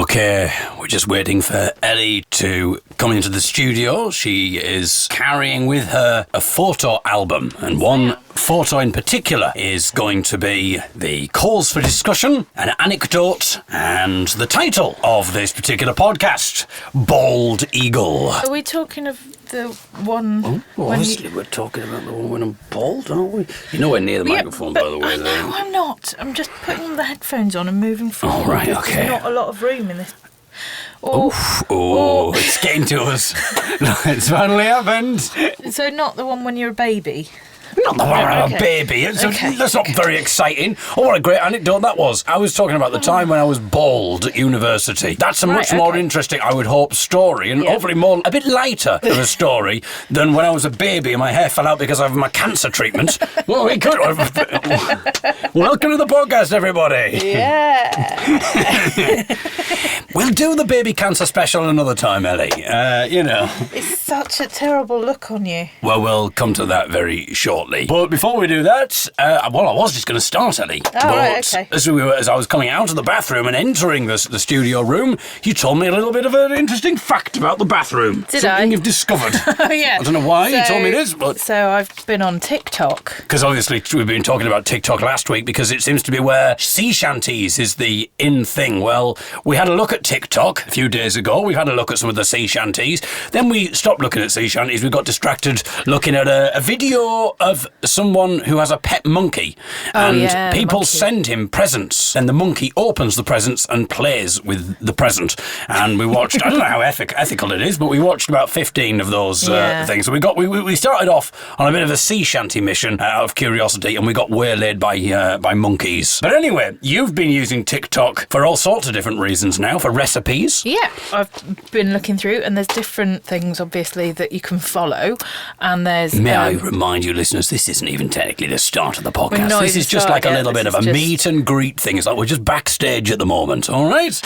Okay, we're just waiting for Ellie to come into the studio. She is carrying with her a photo album, and one photo in particular is going to be the cause for discussion, an anecdote, and the title of this particular podcast, Bald Eagle. Are we talking of the one... obviously we're talking about the one when I'm bald, aren't we? You're nowhere near the microphone, by the way. No, I'm not. I'm just putting the headphones on and moving forward. Oh, right, okay. There's not a lot of room in this... It's getting to us. It's finally happened. So not the one when you're a baby? Not the one when I'm a baby. That's not very exciting. Oh, what a great anecdote that was. I was talking about the time when I was bald at university. That's a much more interesting, I would hope, story, and hopefully more, a bit lighter of a story than when I was a baby and my hair fell out because of my cancer treatment. Well, we could. Welcome to the podcast, everybody. Yeah. We'll do the baby cancer special another time, Ellie. It's such a terrible look on you. Well, we'll come to that very shortly. But before we do that, I was just going to start, Ellie. Okay. As I was coming out of the bathroom and entering the studio room, you told me a little bit of an interesting fact about the bathroom. Something you've discovered. Oh, yeah. I don't know why you told me this, but... So I've been on TikTok. Because obviously we've been talking about TikTok last week because it seems to be where sea shanties is the in thing. Well, we had a look at TikTok a few days ago. We had a look at some of the sea shanties. Then we stopped looking at sea shanties. We got distracted looking at a video of someone who has a pet monkey. And people send him presents. And the monkey opens the presents and plays with the present. And we watched, I don't know how ethical it is, but we watched about 15 of those things. So we started off on a bit of a sea shanty mission out of curiosity, and we got waylaid by monkeys. But anyway, you've been using TikTok for all sorts of different reasons now, for recipes. Yeah, I've been looking through, and there's different things, obviously, that you can follow. And there's... May I remind you, listeners, this isn't even technically the start of the podcast. This is just like a little bit of a meet and greet thing. It's like we're just backstage at the moment, all right?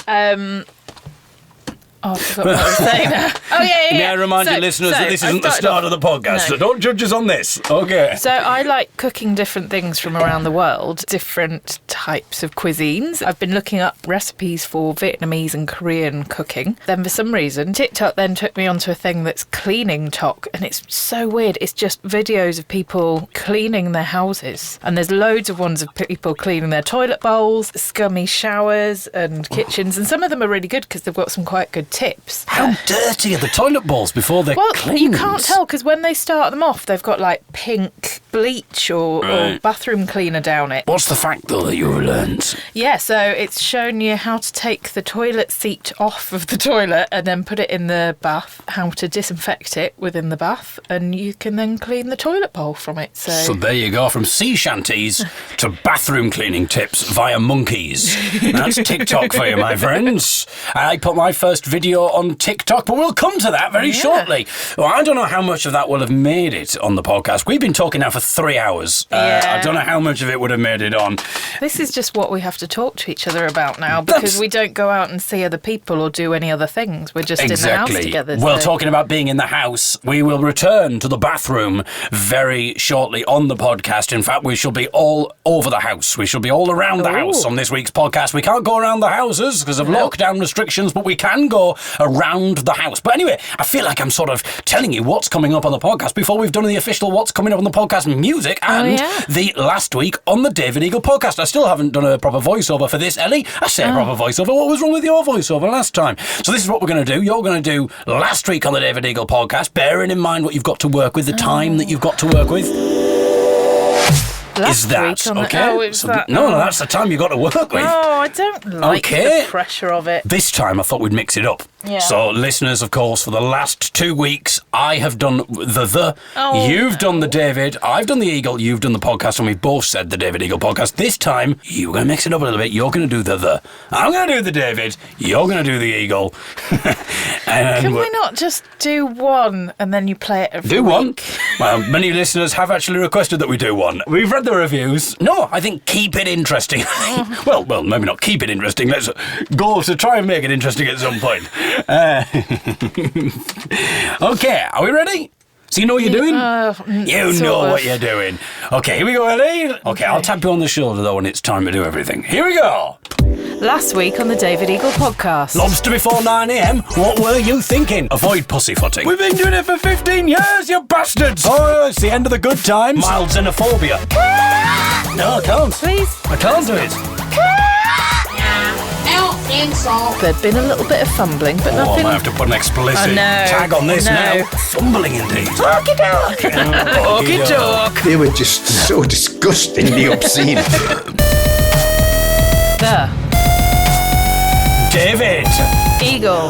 I forgot what I was saying now. Oh, yeah. May I remind you, listeners, that this isn't the start of the podcast, so don't judge us on this. Okay. So I like cooking different things from around the world, different types of cuisines. I've been looking up recipes for Vietnamese and Korean cooking. Then for some reason, TikTok then took me onto a thing that's cleaning talk, and it's so weird. It's just videos of people cleaning their houses. And there's loads of ones of people cleaning their toilet bowls, scummy showers and kitchens, and some of them are really good because they've got some quite good tips. How dirty are the toilet bowls before they're cleaned? You can't tell because when they start them off, they've got like pink bleach or bathroom cleaner down it. What's the fact, though, that you've learned? Yeah, so it's shown you how to take the toilet seat off of the toilet and then put it in the bath, how to disinfect it within the bath, and you can then clean the toilet bowl from it. So there you go, from sea shanties to bathroom cleaning tips via monkeys. That's TikTok for you, my friends. I put my first video on TikTok, but we'll come to that very shortly. Well, I don't know how much of that will have made it on the podcast. We've been talking now for 3 hours. I don't know how much of it would have made it on. This is just what we have to talk to each other about now because we don't go out and see other people or do any other things. We're just in the house together. Well, talking about being in the house, we will return to the bathroom very shortly on the podcast. In fact, we shall be all over the house. We shall be all around the house on this week's podcast. We can't go around the houses because of lockdown restrictions, but we can go around the house. But anyway, I feel like I'm sort of telling you what's coming up on the podcast before we've done the official what's coming up on the podcast music and the last week on the David Eagle podcast. I still haven't done a proper voiceover for this, Ellie. I say a proper voiceover. What was wrong with your voiceover last time? So this is what we're going to do. You're going to do last week on the David Eagle podcast, bearing in mind what you've got to work with, the time that you've got to work with. Last is that week okay? No, that's the time you've got to work with. Oh, I don't like the pressure of it. This time I thought we'd mix it up. Yeah. So, listeners, of course, for the last 2 weeks, I have done you've done the David, I've done the Eagle, you've done the podcast, and we've both said the David Eagle podcast. This time, you're going to mix it up a little bit. You're going to do the. I'm going to do the David, you're going to do the Eagle. Can we not just do one and then you play it every week? One? Well, many listeners have actually requested that we do one. We've read the reviews. No, I think keep it interesting. well, maybe not keep it interesting. Let's go to try and make it interesting at some point. Okay, are we ready? So you know what you're doing? You sort know of. what you're doing. Okay, here we go, Ellie. Okay, I'll tap you on the shoulder, though, when it's time to do everything. Here we go. Last week on the David Eagle podcast. Lobster before 9 a.m. What were you thinking? Avoid pussyfooting. We've been doing it for 15 years, you bastards. Oh, it's the end of the good times. Mild xenophobia. No, I can't. Please. I can't do it. There'd been a little bit of fumbling, but Oh, I nothing. might have to put an explicit I know. tag on this No. now. Fumbling indeed. Talky talk. Talky talk. They were just so disgustingly obscene. The David Eagle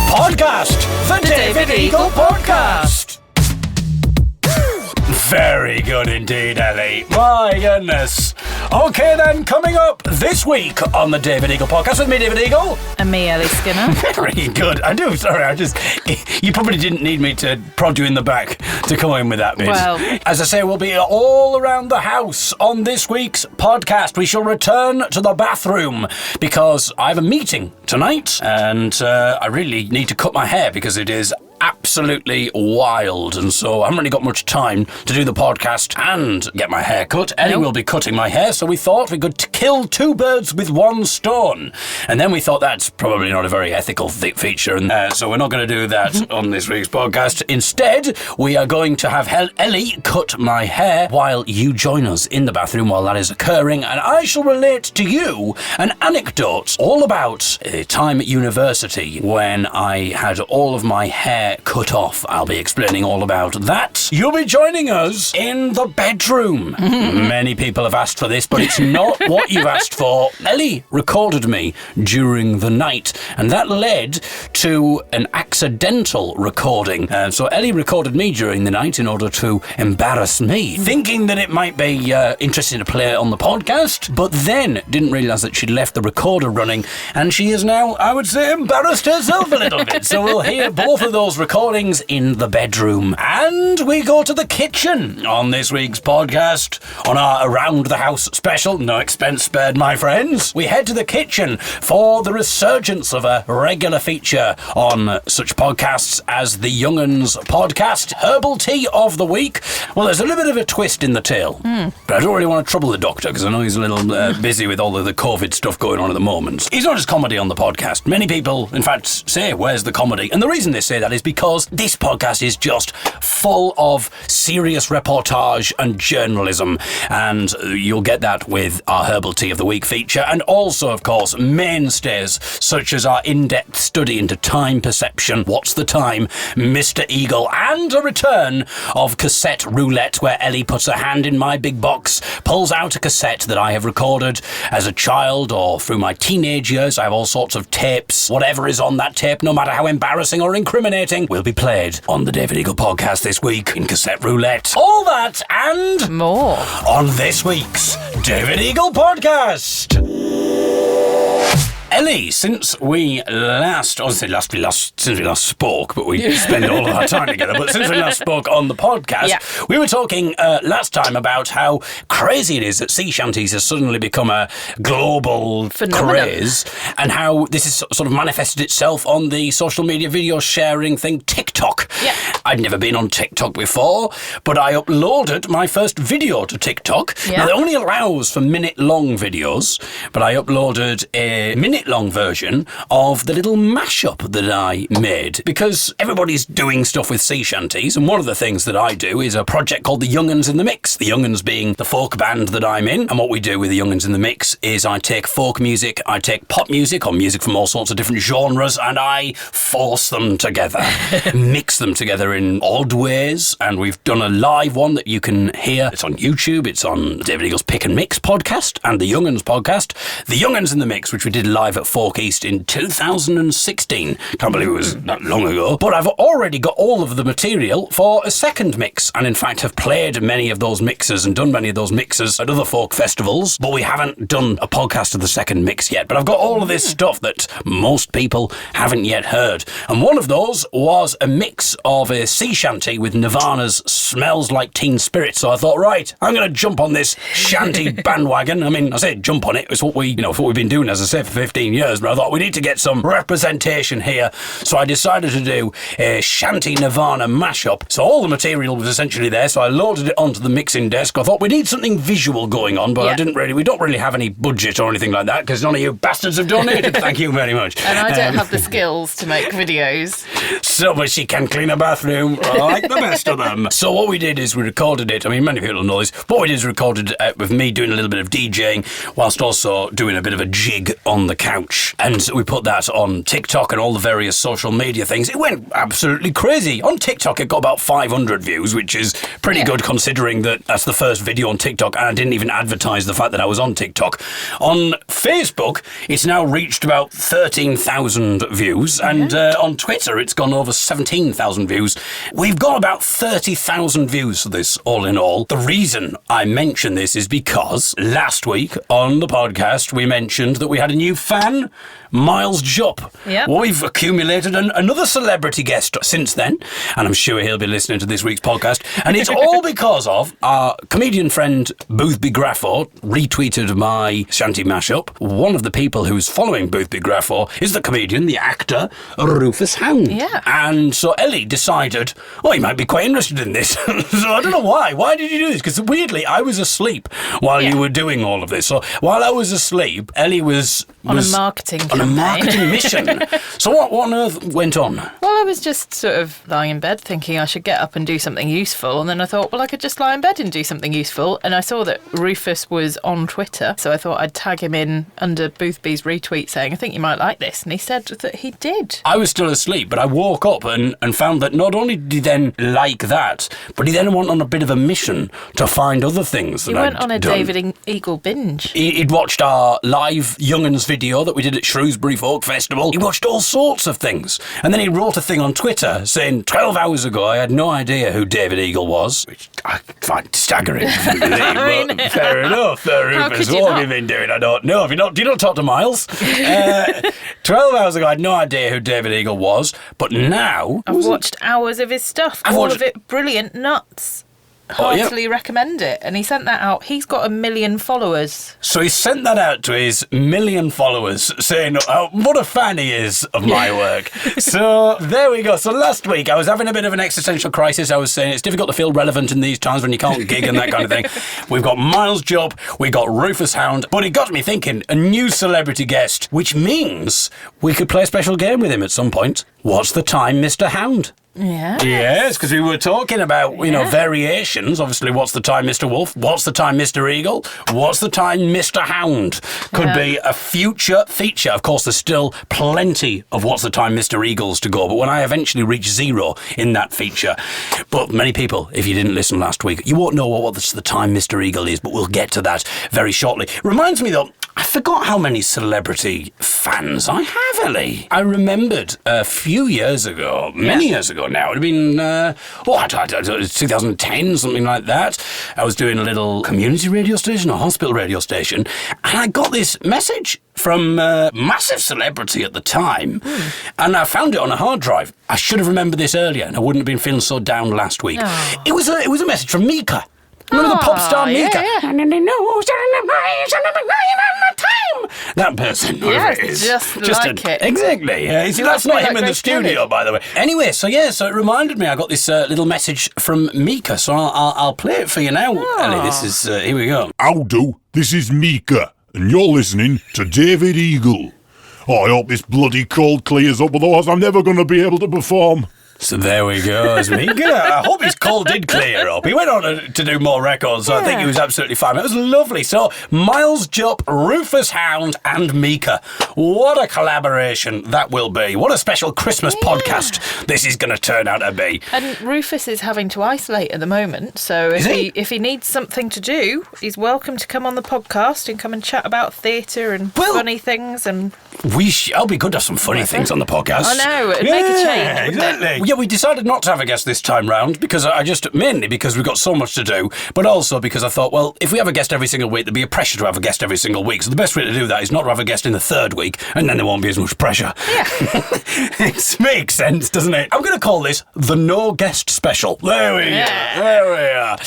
Podcast. The David Eagle Podcast. Very good indeed, Ellie. My goodness. Okay then, coming up this week on the David Eagle Podcast with me, David Eagle. and me, Ellie Skinner. Very good. You probably didn't need me to prod you in the back to come in with that bit. Well. As I say, we'll be all around the house on this week's podcast. We shall return to the bathroom because I have a meeting tonight and I really need to cut my hair because it is absolutely wild, and so I haven't really got much time to do the podcast and get my hair cut. Ellie will be cutting my hair, so we thought we could kill two birds with one stone. And then we thought that's probably not a very ethical feature, and so we're not going to do that on this week's podcast. Instead, we are going to have Ellie cut my hair while you join us in the bathroom while that is occurring, and I shall relate to you an anecdote all about a time at university when I had all of my hair cut off. I'll be explaining all about that. You'll be joining us in the bedroom. Many people have asked for this, but it's not what you've asked for. Ellie recorded me during the night, and that led to an accidental recording. So Ellie recorded me during the night in order to embarrass me, thinking that it might be interesting to play it on the podcast, but then didn't realise that she'd left the recorder running, and she is now, I would say, embarrassed herself a little bit. So we'll hear both of those recordings in the bedroom. And we go to the kitchen on this week's podcast, on our Around the House special. No expense spared, my friends. We head to the kitchen for the resurgence of a regular feature on such podcasts as the Young'uns podcast, Herbal Tea of the Week. Well, there's a little bit of a twist in the tale, but I don't really want to trouble the doctor because I know he's a little busy with all of the COVID stuff going on at the moment. He's not just comedy on the podcast. Many people, in fact, say, where's the comedy? And the reason they say that is because this podcast is just full of serious reportage and journalism, and you'll get that with our Herbal Tea of the Week feature, and also, of course, mainstays such as our in-depth study into time perception, What's the Time, Mr. Eagle, and a return of Cassette Roulette, where Ellie puts her hand in my big box, pulls out a cassette that I have recorded as a child or through my teenage years. I have all sorts of tapes. Whatever is on that tape, no matter how embarrassing or incriminating, will be played on the David Eagle podcast this week in Cassette Roulette. All that and More. on this week's David Eagle podcast. Ellie, since we last spoke, but we spend all of our time together, but since we last spoke on the podcast, we were talking last time about how crazy it is that sea shanties has suddenly become a global phenomenon. craze, and how this has sort of manifested itself on the social media video sharing thing, TikTok. Yeah. I'd never been on TikTok before, but I uploaded my first video to TikTok. Yeah. Now, it only allows for minute-long videos, but I uploaded a minute-long version of the little mashup that I made, because everybody's doing stuff with sea shanties, and one of the things that I do is a project called the Young'uns in the Mix. The Young'uns being the folk band that I'm in, and what we do with the Young'uns in the Mix is I take folk music, I take pop music, or music from all sorts of different genres, and I force them together, mix them together in odd ways, and we've done a live one that you can hear. It's on YouTube, it's on David Eagle's Pick and Mix podcast, and the Young'uns podcast, the Young'uns in the Mix, which we did live at Folk East in 2016. Can't believe it was that long ago. But I've already got all of the material for a second mix, and in fact have played many of those mixes and done many of those mixes at other folk festivals, but we haven't done a podcast of the second mix yet. But I've got all of this stuff that most people haven't yet heard. And one of those was a mix of a sea shanty with Nirvana's Smells Like Teen Spirit. So I thought, right, I'm going to jump on this shanty bandwagon. I mean, I say jump on it. It's what we've been doing, as I say, for 15 years, but I thought we need to get some representation here. So I decided to do a Shanty Nirvana mashup. So all the material was essentially there, so I loaded it onto the mixing desk. I thought we need something visual going on, but we don't really have any budget or anything like that, because none of you bastards have donated. Thank you very much. And I don't have the skills to make videos. So, but she can clean a bathroom like the best of them. So what we did is we recorded it. I mean, many people know this. What we did is recorded it with me doing a little bit of DJing, whilst also doing a bit of a jig on the couch. And we put that on TikTok and all the various social media things. It went absolutely crazy. On TikTok, it got about 500 views, which is pretty good considering that that's the first video on TikTok, and I didn't even advertise the fact that I was on TikTok. On Facebook, it's now reached about 13,000 views, and on Twitter, it's gone over 17,000 views. We've got about 30,000 views for this, all in all. The reason I mention this is because last week on the podcast, we mentioned that we had a new fan, Miles Jupp. Yep. Well, we've accumulated another celebrity guest since then, and I'm sure he'll be listening to this week's podcast. And it's all because of our comedian friend Boothby Graffo retweeted my Shanty mashup. One of the people who's following Boothby Graffo is the comedian, the actor, Rufus Hound. Yeah. And so Ellie decided, he might be quite interested in this. So I don't know why. Why did you do this? Because weirdly, I was asleep while you were doing all of this. So while I was asleep, Ellie was on a marketing mission. So what on earth went on? Well, I was just sort of lying in bed thinking I should get up and do something useful, and then I thought, well, I could just lie in bed and do something useful, and I saw that Rufus was on Twitter, so I thought I'd tag him in under Boothby's retweet saying, I think you might like this, and he said that he did. I was still asleep, but I woke up and found that not only did he then like that, but he then went on a bit of a mission to find other things that He went I'd on a done. David Eagle binge. He'd watched our live Young'uns video that we did at Shrewsbury Folk Festival. He watched all sorts of things. And then he wrote a thing on Twitter saying, 12 hours ago, I had no idea who David Eagle was. Which I find staggering. But fair enough, Rufus. What have you been doing? I don't know. Do you not talk to Miles? 12 hours ago, I had no idea who David Eagle was. But now... I've watched hours of his stuff. All of it brilliant, nuts. Heartily recommend it. And he sent that out. He's got 1 million followers. So he sent that out to his 1 million followers saying what a fan he is of my work. So there we go. So last week I was having a bit of an existential crisis. I was saying it's difficult to feel relevant in these times when you can't gig and that kind of thing. We've got Miles Jupp, we got Rufus Hound, but it got me thinking, a new celebrity guest, which means we could play a special game with him at some point. What's the time, Mr. Hound? Yeah. Yes, because we were talking about, variations. Obviously, what's the time, Mr. Wolf? What's the time, Mr. Eagle? What's the time, Mr. Hound? Could be a future feature. Of course, there's still plenty of what's the time, Mr. Eagles to go. But when I eventually reach 0 in that feature, but many people, if you didn't listen last week, you won't know what the time, Mr. Eagle is, but we'll get to that very shortly. Reminds me, though, I forgot how many celebrity fans I have, Ellie. I remembered a few years ago, many years ago now, it would have been, 2010, something like that. I was doing a little community radio station, a hospital radio station, and I got this message from a massive celebrity at the time, and I found it on a hard drive. I should have remembered this earlier, and I wouldn't have been feeling so down last week. Oh. It was a message from Mika. Remember the pop star Mika? That person. Yes, just like it. Exactly. See, that's not him in the studio, by the way. Anyway, so it reminded me. I got this little message from Mika, so I'll play it for you now, Ellie. This is, here we go. Howdo, this is Mika, and you're listening to David Eagle. I hope this bloody cold clears up, otherwise I'm never going to be able to perform. So there we go, Mika. I hope his cold did clear up. He went on to do more records, so I think he was absolutely fine. It was lovely. So, Miles Jupp, Rufus Hound, and Mika. What a collaboration that will be. What a special Christmas podcast this is going to turn out to be. And Rufus is having to isolate at the moment, so if he needs something to do, he's welcome to come on the podcast and come and chat about theatre and funny things. And I'll be good to have some funny things on the podcast. I know, it'd make a change. Exactly. Yeah, we decided not to have a guest this time round because mainly because we've got so much to do, but also because I thought, well, if we have a guest every single week, there'd be a pressure to have a guest every single week. So the best way to do that is not to have a guest in the third week, and then there won't be as much pressure. Yeah. It makes sense, doesn't it? I'm going to call this the No Guest Special. There we are.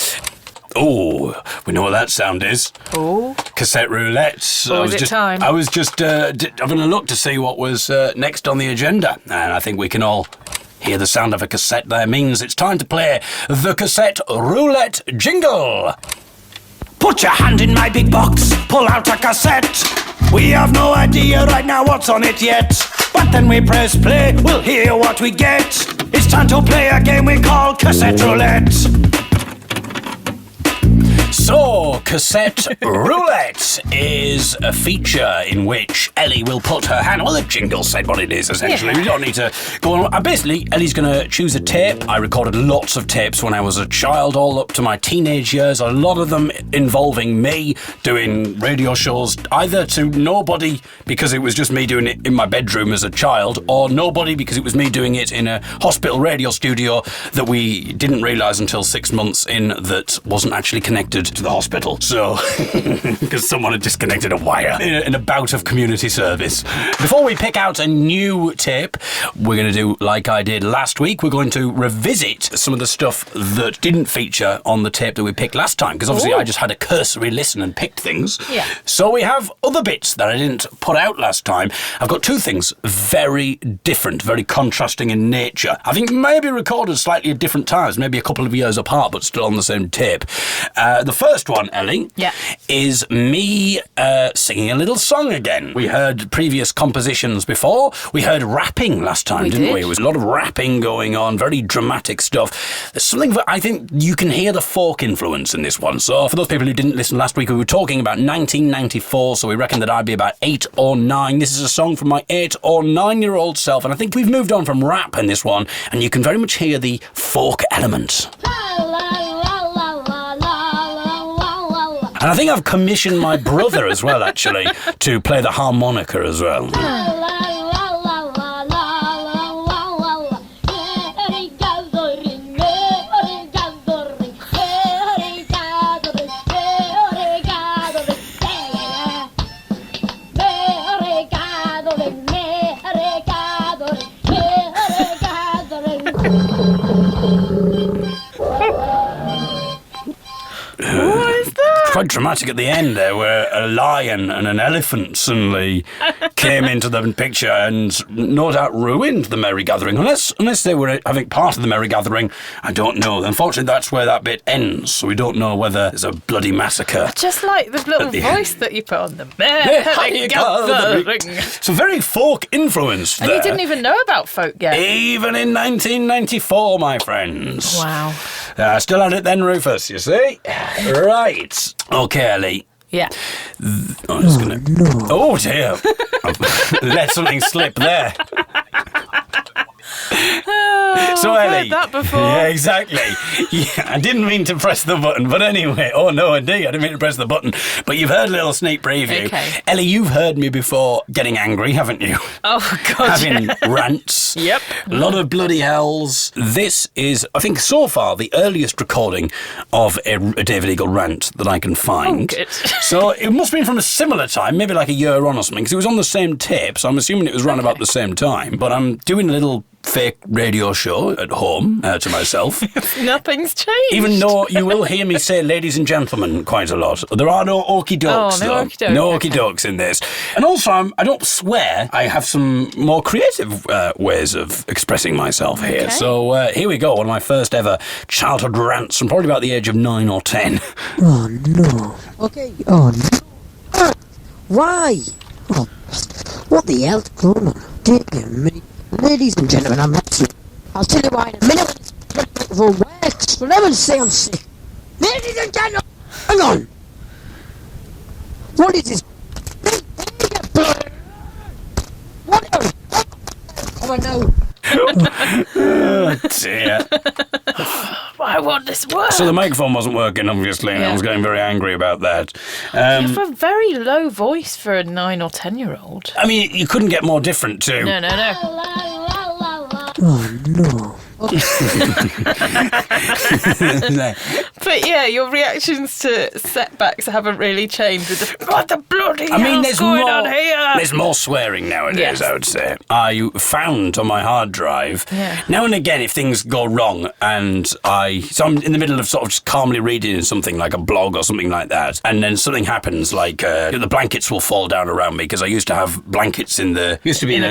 Oh, we know what that sound is. Oh. Cassette Roulette. Oh, is it time? I was just having a look to see what was next on the agenda. And I think we can all hear the sound of a cassette there. Means it's time to play the Cassette Roulette jingle. Put your hand in my big box, pull out a cassette. We have no idea right now what's on it yet. But then we press play, we'll hear what we get. It's time to play a game we call Cassette Roulette. So, Cassette Roulette is a feature in which Ellie will put her hand... Well, the jingle said what it is, essentially. We don't need to go on... Basically, Ellie's going to choose a tape. I recorded lots of tapes when I was a child, all up to my teenage years. A lot of them involving me doing radio shows, either to nobody because it was just me doing it in my bedroom as a child, or nobody because it was me doing it in a hospital radio studio that we didn't realise until 6 months in that wasn't actually connected to the hospital. So, because someone had disconnected a wire in a bout of community service. Before we pick out a new tape, we're going to do like I did last week. We're going to revisit some of the stuff that didn't feature on the tape that we picked last time, because obviously I just had a cursory listen and picked things. Yeah. So we have other bits that I didn't put out last time. I've got two things very different, very contrasting in nature. I think maybe recorded slightly at different times, maybe a couple of years apart, but still on the same tape. The first one, Ellie, is me singing a little song again. We heard previous compositions before. We heard rapping last time, didn't we? It was a lot of rapping going on, very dramatic stuff. There's something that I think you can hear the folk influence in this one. So for those people who didn't listen last week, we were talking about 1994, so we reckon that I'd be about 8 or 9. This is a song from my 8 or 9-year-old self, and I think we've moved on from rap in this one, and you can very much hear the folk element. And I think I've commissioned my brother as well, actually, to play the harmonica as well. Quite dramatic at the end there, where a lion and an elephant suddenly came into the picture and no doubt ruined the merry gathering. Unless they were having part of the merry gathering, I don't know. Unfortunately, that's where that bit ends, so we don't know whether there's a bloody massacre. Just like the little voice that you put on the merry gathering. So very folk influenced there. And you didn't even know about folk yet. Even in 1994, my friends. Wow. I still had it then, Rufus, you see? Right. Okay, Ellie. Yeah. I'm just gonna... No. Oh, dear. I've let something slip there. So, I've Ellie. heard that before. Yeah, exactly. Yeah, I didn't mean to press the button, but anyway. Oh, no, indeed, I didn't mean to press the button. But you've heard a little sneak preview. Okay. Ellie, you've heard me before getting angry, haven't you? Oh, God. Having rants. Yep. A lot of bloody hells. This is, I think, so far, the earliest recording of a David Eagle rant that I can find. Oh, good. So it must have been from a similar time, maybe like a year on or something, because it was on the same tape, so I'm assuming it was run about the same time. But I'm doing a little fake radio show at home to myself. Nothing's changed. Even though you will hear me say ladies and gentlemen quite a lot. There are no okie dokes, no though. okie doke. No okie dokes in this. And also, I don't swear. I have some more creative ways of expressing myself here. Okay. So here we go. One of my first ever childhood rants from probably about the age of 9 or 10. Oh, no. Okay. Oh, no. Why? Oh, what the hell's going on? Dear me. Ladies and gentlemen, I'll tell you why in a minute when this microphone works. For heaven's sake, I'm sick. Ladies and gentlemen, hang on. What is this? Whatever. Oh, no. Oh, dear. Why won't this work? So the microphone wasn't working, obviously, and I was getting very angry about that. You have a very low voice for a 9 or 10-year-old. I mean, you couldn't get more different, too. No. Oh, no. But yeah, your reactions to setbacks haven't really changed. With the, what the bloody hell's going on here? There's more swearing nowadays, Yes. I would say. I found on my hard drive, now and again, if things go wrong, and so I'm in the middle of sort of just calmly reading something like a blog or something like that, and then something happens, like the blankets will fall down around me, because I used to have blankets in a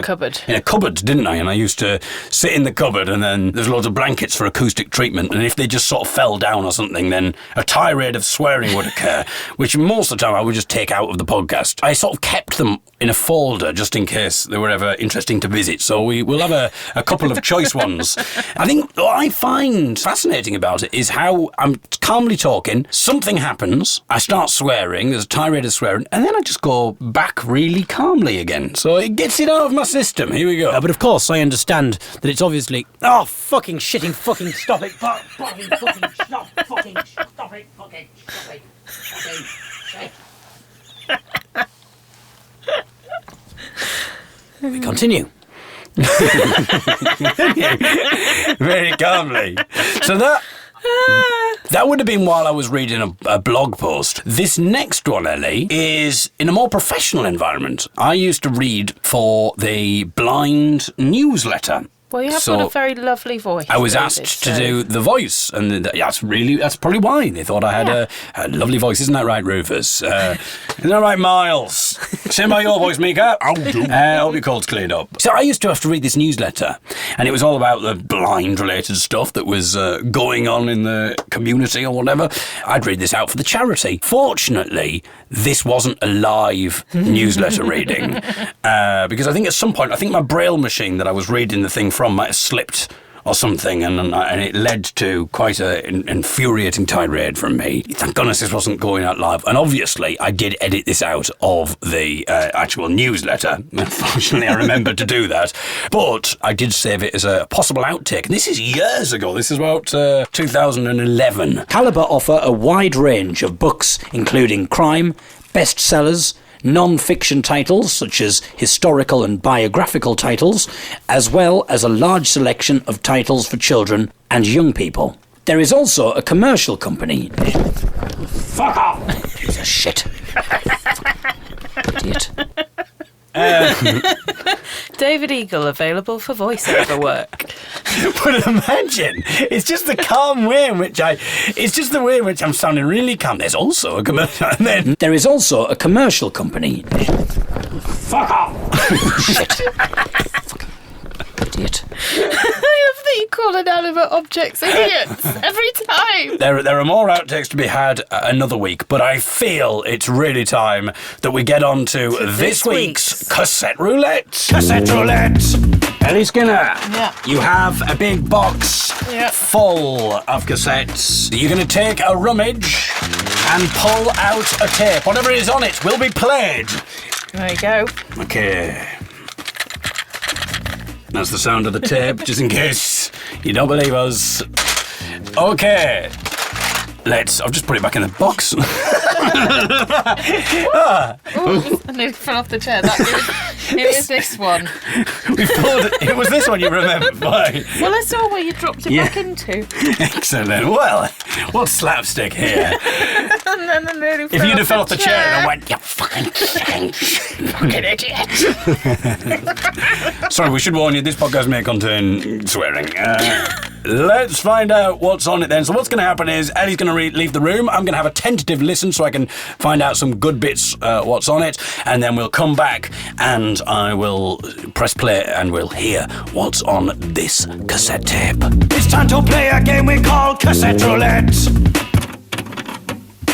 cupboard. In a cupboard, didn't I? And I used to sit in the cupboard, and then there's loads of blankets for acoustic treatment, and if they just sort of fell down or something, then a tirade of swearing would occur, which most of the time I would just take out of the podcast. I sort of kept them in a folder just in case they were ever interesting to visit, so we'll have a couple of choice ones. I think what I find fascinating about it is how I'm calmly talking, something happens, I start swearing, there's a tirade of swearing, and then I just go back really calmly again. So it gets it out of my system. Here we go. But of course, I understand that it's obviously... Oh, fucking shitting, fucking stop it. Fucking stop, fucking stop it, fucking stop it. Fucking shit. We continue. Very calmly. So that would have been while I was reading a blog post. This next one, Ellie, is in a more professional environment. I used to read for the blind newsletter. Well, you have got a very lovely voice. I was asked to do the voice, and that's probably why they thought I had a lovely voice. Isn't that right, Rufus? Isn't that right, Miles? Say about your voice, Mika. I'll do. Hope your cold's cleared up. So I used to have to read this newsletter, and it was all about the blind-related stuff that was going on in the community or whatever. I'd read this out for the charity. Fortunately, this wasn't a live newsletter reading, because I think at some point, my Braille machine that I was reading the thing from might have slipped or something, and it led to quite an infuriating tirade from me. Thank goodness this wasn't going out live. And obviously, I did edit this out of the actual newsletter. Unfortunately, I remembered to do that. But I did save it as a possible outtake. And this is years ago. This is about 2011. Calibre offer a wide range of books, including crime, bestsellers, non-fiction titles such as historical and biographical titles, as well as a large selection of titles for children and young people. There is also a commercial company. Fuck off! Piece of shit. Idiot. David Eagle available for voiceover work. But imagine, it's just the calm way in which I'm sounding really calm. There's also a commercial, and then There is also a commercial company. fuck off. Shit. Idiot. I love that you call inanimate objects idiots every time. There are more outtakes to be had another week, but I feel it's really time that we get on to this week's Cassette Roulette. Cassette Roulette. Ellie Skinner, you have a big box full of cassettes. You're going to take a rummage and pull out a tape. Whatever is on it will be played. There you go. Okay. That's the sound of the tape, just in case you don't believe us. Okay. I'll just put it back in the box. I nearly fell off the chair. It was this one. It was this one you remember. Why? Well, I saw where you dropped it back into. Excellent. Well, what's slapstick here? And then I nearly If you'd have fell off the chair and I went, you fucking idiot. Sorry, we should warn you, this podcast may contain swearing. Let's find out what's on it then. So what's going to happen is Ellie's going to leave the room. I'm going to have a tentative listen so I can find out some good bits what's on it. And then we'll come back and I will press play and we'll hear what's on this cassette tape. It's time to play a game we call Cassette Roulette.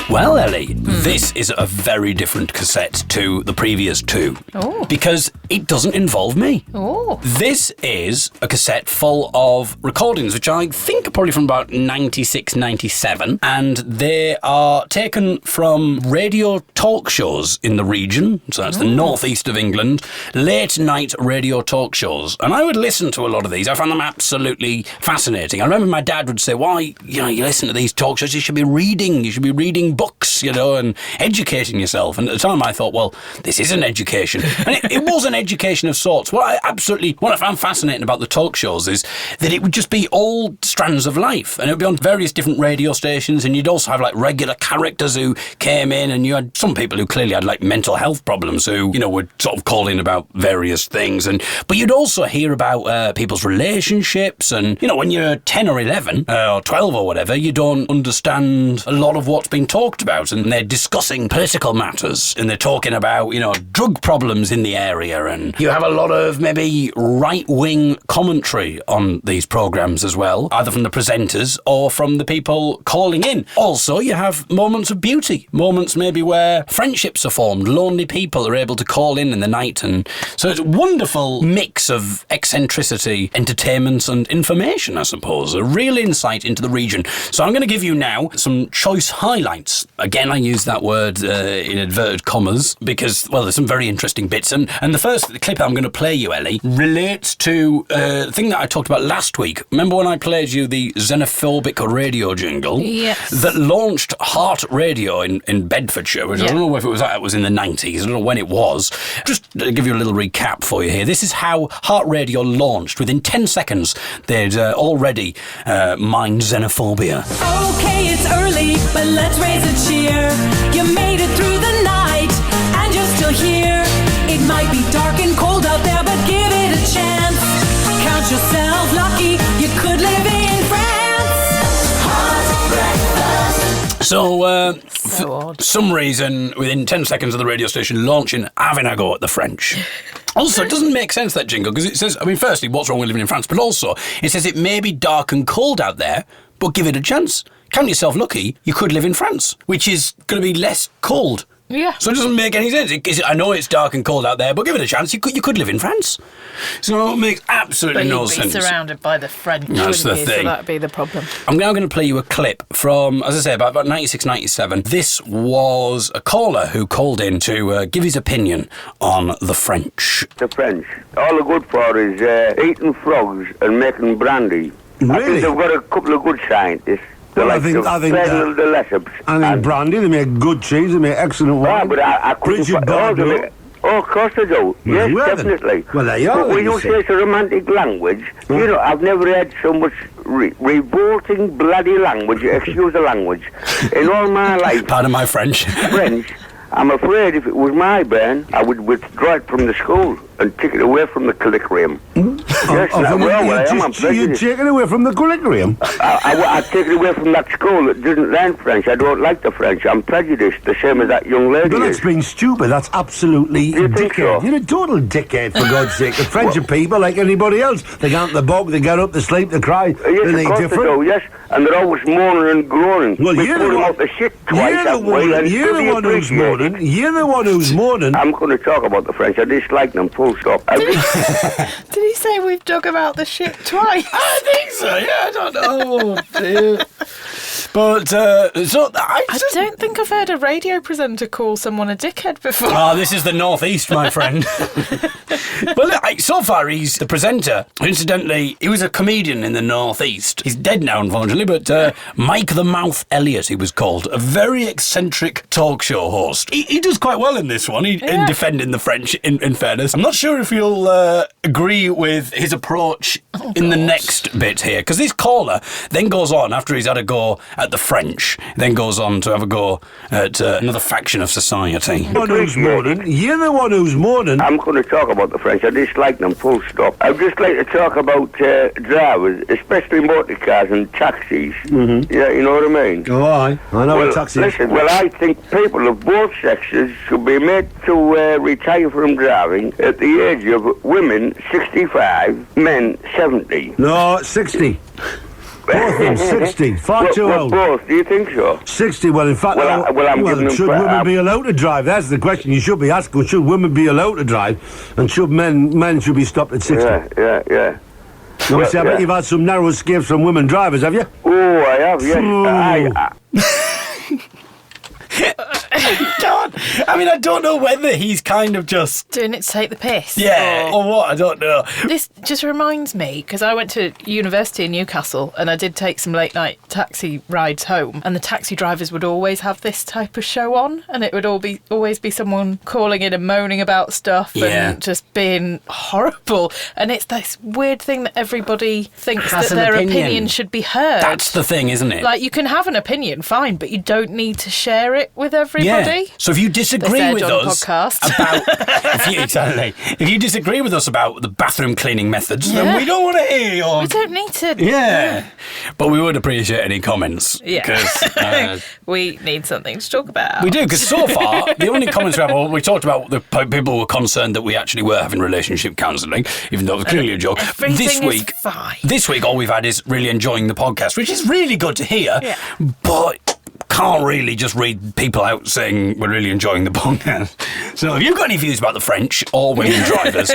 Well, Ellie, this is a very different cassette to the previous two. Oh. Because it doesn't involve me. Oh. This is a cassette full of recordings, which I think are probably from about 96, 97. And they are taken from radio talk shows in the region. So that's the northeast of England. Late night radio talk shows. And I would listen to a lot of these. I found them absolutely fascinating. I remember my dad would say, why, you listen to these talk shows, you should be reading reading books, and educating yourself. And at the time I thought, well, this is an education. And it was an education of sorts. What I found fascinating about the talk shows is that it would just be all strands of life. And it would be on various different radio stations. And you'd also have like regular characters who came in, and you had some people who clearly had like mental health problems who, would sort of call in about various things. But you'd also hear about people's relationships. And, when you're 10 or 11 or 12 or whatever, you don't understand a lot of what's being talked about. And they're discussing political matters, and they're talking about, drug problems in the area. And you have a lot of maybe right-wing commentary on these programmes as well, either from the presenters or from the people calling in. Also, you have moments of beauty, moments maybe where friendships are formed, lonely people are able to call in the night. And so it's a wonderful mix of eccentricity, entertainment and information, I suppose. A real insight into the region. So I'm going to give you now some choice highlights. Again, I use that word in inverted commas because, well, there's some very interesting bits. And the first clip I'm going to play you, Ellie, relates to a thing that I talked about last week. Remember when I played you the xenophobic radio jingle? Yes. That launched Heart Radio in Bedfordshire, which I don't know if it was in the 90s. I don't know when it was. Just to give you a little recap for you here. This is how Heart Radio launched. Within 10 seconds, they'd already mined xenophobia. Okay, it's early, but let's raise a cheer. You made it through the night, and you're still here. It might be dark and cold out there, but give it a chance. Count yourself lucky, you could live in France. Hot breakfast. So, So odd. for some reason, within 10 seconds of the radio station launching, having a go at the French. Also, it doesn't make sense, that jingle, because it says, firstly, what's wrong with living in France? But also, it says it may be dark and cold out there, but give it a chance. Count yourself lucky, you could live in France, which is going to be less cold. Yeah. So it doesn't make any sense. I know it's dark and cold out there, but give it a chance. You could live in France. So it makes absolutely no sense. But you'd be surrounded by the French, That's wouldn't the you? thing. So that'd be the problem. I'm now going to play you a clip from, as I say, about 96, 97. This was a caller who called in to give his opinion on the French. The French. All they're good for is eating frogs and making brandy. I think Really? they've got a couple of good scientists. Well, I think the Lesseps. and brandy, they make good cheese, they make excellent wine. But I couldn't... Bridget Bardot. Of course they do. Yes, Well, then. definitely. Well, they are, But when then, you you see. say it's a romantic language, I've never heard so much revolting bloody language, excuse the language, in all my life. Pardon my French. French. I'm afraid if it was my bairn, I would withdraw it from the school and take it away from the curriculum. Yes, You'd take it away from the curriculum. I'd take it away from that school that doesn't learn French. I don't like the French. I'm prejudiced, the same as that young lady But that's is. being stupid. That's absolutely You think dickhead. so? You're a total dickhead, for God's sake. The French are people like anybody else. They go out in the bog, they get up, they sleep, they cry. Yes, They're of course different. they do, yes. And they're always moaning and groaning. Well, we you're put the them one- out the shit twice. You're the that way, one, and you're fully the one who's appreciate it. moaning. You're the one who's moaning. I'm going to talk about the French. I dislike them, full stop. Did he say we've dug about the shit twice? I think so, yeah, I don't know. Oh, dear. But, I don't think I've heard a radio presenter call someone a dickhead before. Oh, this is the Northeast, my friend. But so far, he's the presenter. Incidentally, he was a comedian in the Northeast. He's dead now, unfortunately, but Mike the Mouth Elliott, he was called. A very eccentric talk show host. He does quite well in this one, in defending the French, in fairness. I'm not sure if you'll agree with his approach in the next bit here, because this caller then goes on, after he's had a go at the French, then goes on to have a go at another faction of society. You're the one who's moaning. You're the one who's moaning. I'm going to talk about the French. I dislike them, full stop. I'd just like to talk about drivers, especially motor cars and taxis. Mm-hmm. Yeah, you know what I mean? Oh, I know Well, a taxi. listen, I think people of both sexes should be made to retire from driving at the age of women 65, men 70. No, 60. Both of them, 60. Far too old. Both, do you think so? 60, well, in fact, I'm giving them should crap. women be allowed to drive? That's the question you should be asking. Should women be allowed to drive? And should men should be stopped at 60? Yeah. Obviously, I bet you've had some narrow escapes from women drivers, have you? Oh, I have, yes. God. I mean, I don't know whether he's kind of just... Doing it to take the piss. Yeah, or what, I don't know. This just reminds me, because I went to university in Newcastle and I did take some late night taxi rides home, and the taxi drivers would always have this type of show on, and it would always be someone calling in and moaning about stuff and just being horrible. And it's this weird thing that everybody thinks Has that an their opinion. opinion should be heard. That's the thing, isn't it? Like, you can have an opinion, fine, but you don't need to share it with everybody. Yeah. So if you disagree with us podcast. about if you disagree with us about the bathroom cleaning methods, then we don't want to hear your... We don't need to. Yeah. But we would appreciate any comments. Yeah. 'Cause, we need something to talk about. we do, because so far, the only comments we have, well, we talked about the people were concerned that we actually were having relationship counselling, even though it was clearly a joke. Everything is fine. This week, all we've had is really enjoying the podcast, which is really good to hear, but can't really just read people out saying we're really enjoying the podcast. So if you've got any views about the French or women drivers,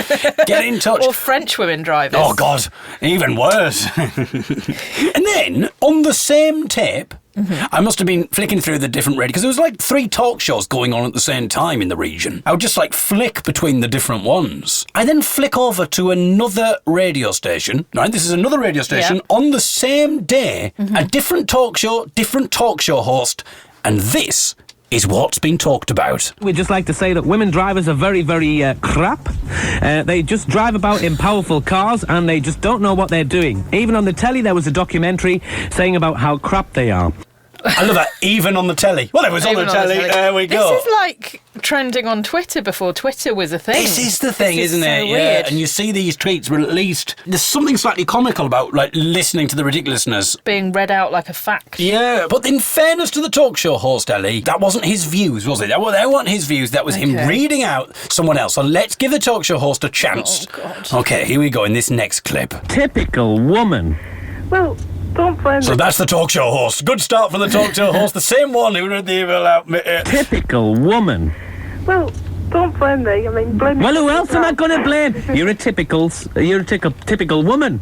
get in touch. Or French women drivers. Oh, God, even worse. And then, on the same tape, I must have been flicking through the different radio, because there was like 3 talk shows going on at the same time in the region. I would just like flick between the different ones. I then flick over to another radio station. Right, this is another radio station on the same day, a different talk show host, and this is what's been talked about. We'd just like to say that women drivers are very, very crap. They just drive about in powerful cars and they just don't know what they're doing. Even on the telly there was a documentary saying about how crap they are. I love that, even on the telly. Well, it was on the telly, there we go. This is like trending on Twitter before Twitter was a thing. This is the thing, isn't it? So weird. And you see these tweets, but at least there's something slightly comical about like listening to the ridiculousness. Being read out like a fact. Yeah, but in fairness to the talk show host, Ellie, that wasn't his views, was it? That weren't his views, that was him reading out someone else. So let's give the talk show host a chance. Oh, God. Okay, here we go in this next clip. Typical woman. Well, don't blame So that's the talk show host. Good start from the talk show host, the same one who read the email out. Typical woman. Well, don't blame me. I mean, blame me. Well, who else am I going to blame? You're a typical woman.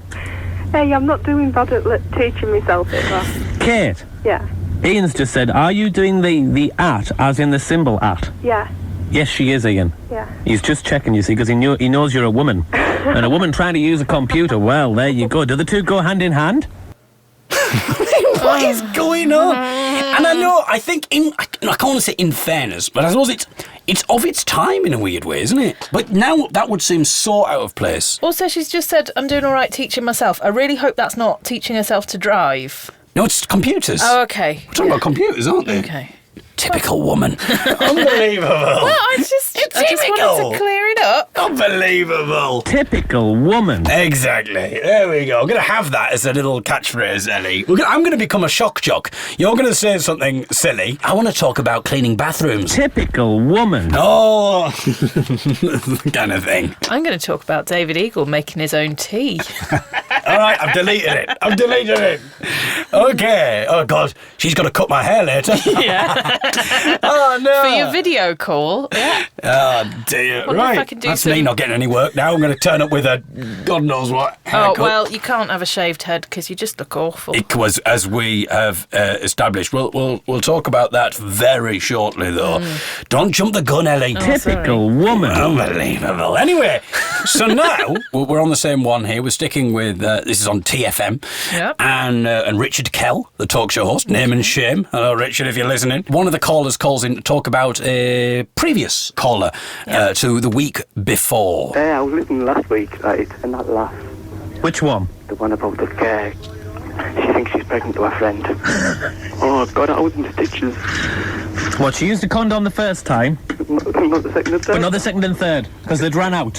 Hey, I'm not doing bad at teaching myself it, though. Kate. Yeah. Ian's just said, are you doing the at, as in the symbol at? Yeah. Yes, she is, Ian. Yeah. He's just checking, you see, because he knows you're a woman. And a woman trying to use a computer, well, there you go. Do the two go hand in hand? What is going on? And I think I can't want to say in fairness, but I suppose it's of its time in a weird way, isn't it? But now that would seem so out of place. Also, she's just said, I'm doing all right teaching myself. I really hope that's not teaching herself to drive. No, it's computers. Oh, okay. We're talking about computers, aren't they? Okay. Typical woman. Unbelievable. Well, I just wanted to clear it up. Unbelievable. Typical woman. Exactly. There we go. I'm going to have that as a little catchphrase, Ellie. I'm going to become a shock jock. You're going to say something silly. I want to talk about cleaning bathrooms. Typical woman. Oh, kind of thing. I'm going to talk about David Eagle making his own tea. All right, I've deleted it. Okay. Oh, God. She's got to cut my hair later. Yeah. Oh, no. For your video call. Yeah. Oh, dear. Wonder if I can do That's some- me not getting any work now. I'm going to turn up with a God knows what haircut. Oh, well, you can't have a shaved head because you just look awful. It was, as we have established. We'll talk about that very shortly, though. Don't jump the gun, Ellie. Typical woman. Unbelievable. Anyway, so now we're on the same one here. We're sticking with this is on TFM, Yep. and Richard Kell, the talk show host. Name and shame. Hello, Richard, if you're listening. One of the callers calls in to talk about a previous caller to the week before. I was listening last week, right, and that laugh. Which one? The one about the girl. She thinks she's pregnant to her friend. Oh, God, I was in stitches. What, she used a condom the first time, Not the second and third. but not the second and third, because they'd run out.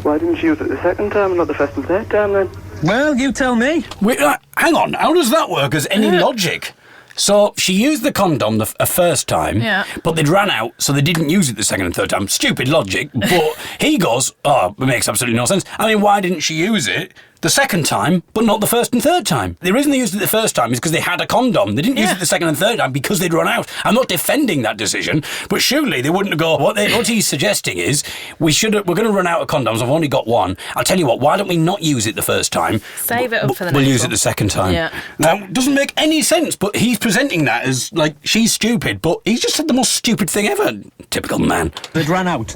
Why didn't she use it the second time and not the first and third time, then? Well, you tell me. Wait, hang on, how does that work as any logic? So she used the condom the first time, but they'd ran out, so they didn't use it the second and third time. Stupid logic, but he goes, oh, it makes absolutely no sense. I mean, why didn't she use it the second time, but not the first and third time. The reason they used it the first time is because they had a condom. They didn't use it the second and third time because they'd run out. I'm not defending that decision, but surely they wouldn't go, what he's suggesting is we're going to run out of condoms. I've only got one. I'll tell you what, why don't we not use it the first time? Save it up for the next We'll use one. it the second time. Yeah. Now, it doesn't make any sense, but he's presenting that as, like, she's stupid, but he's just said the most stupid thing ever. Typical man. They'd ran out.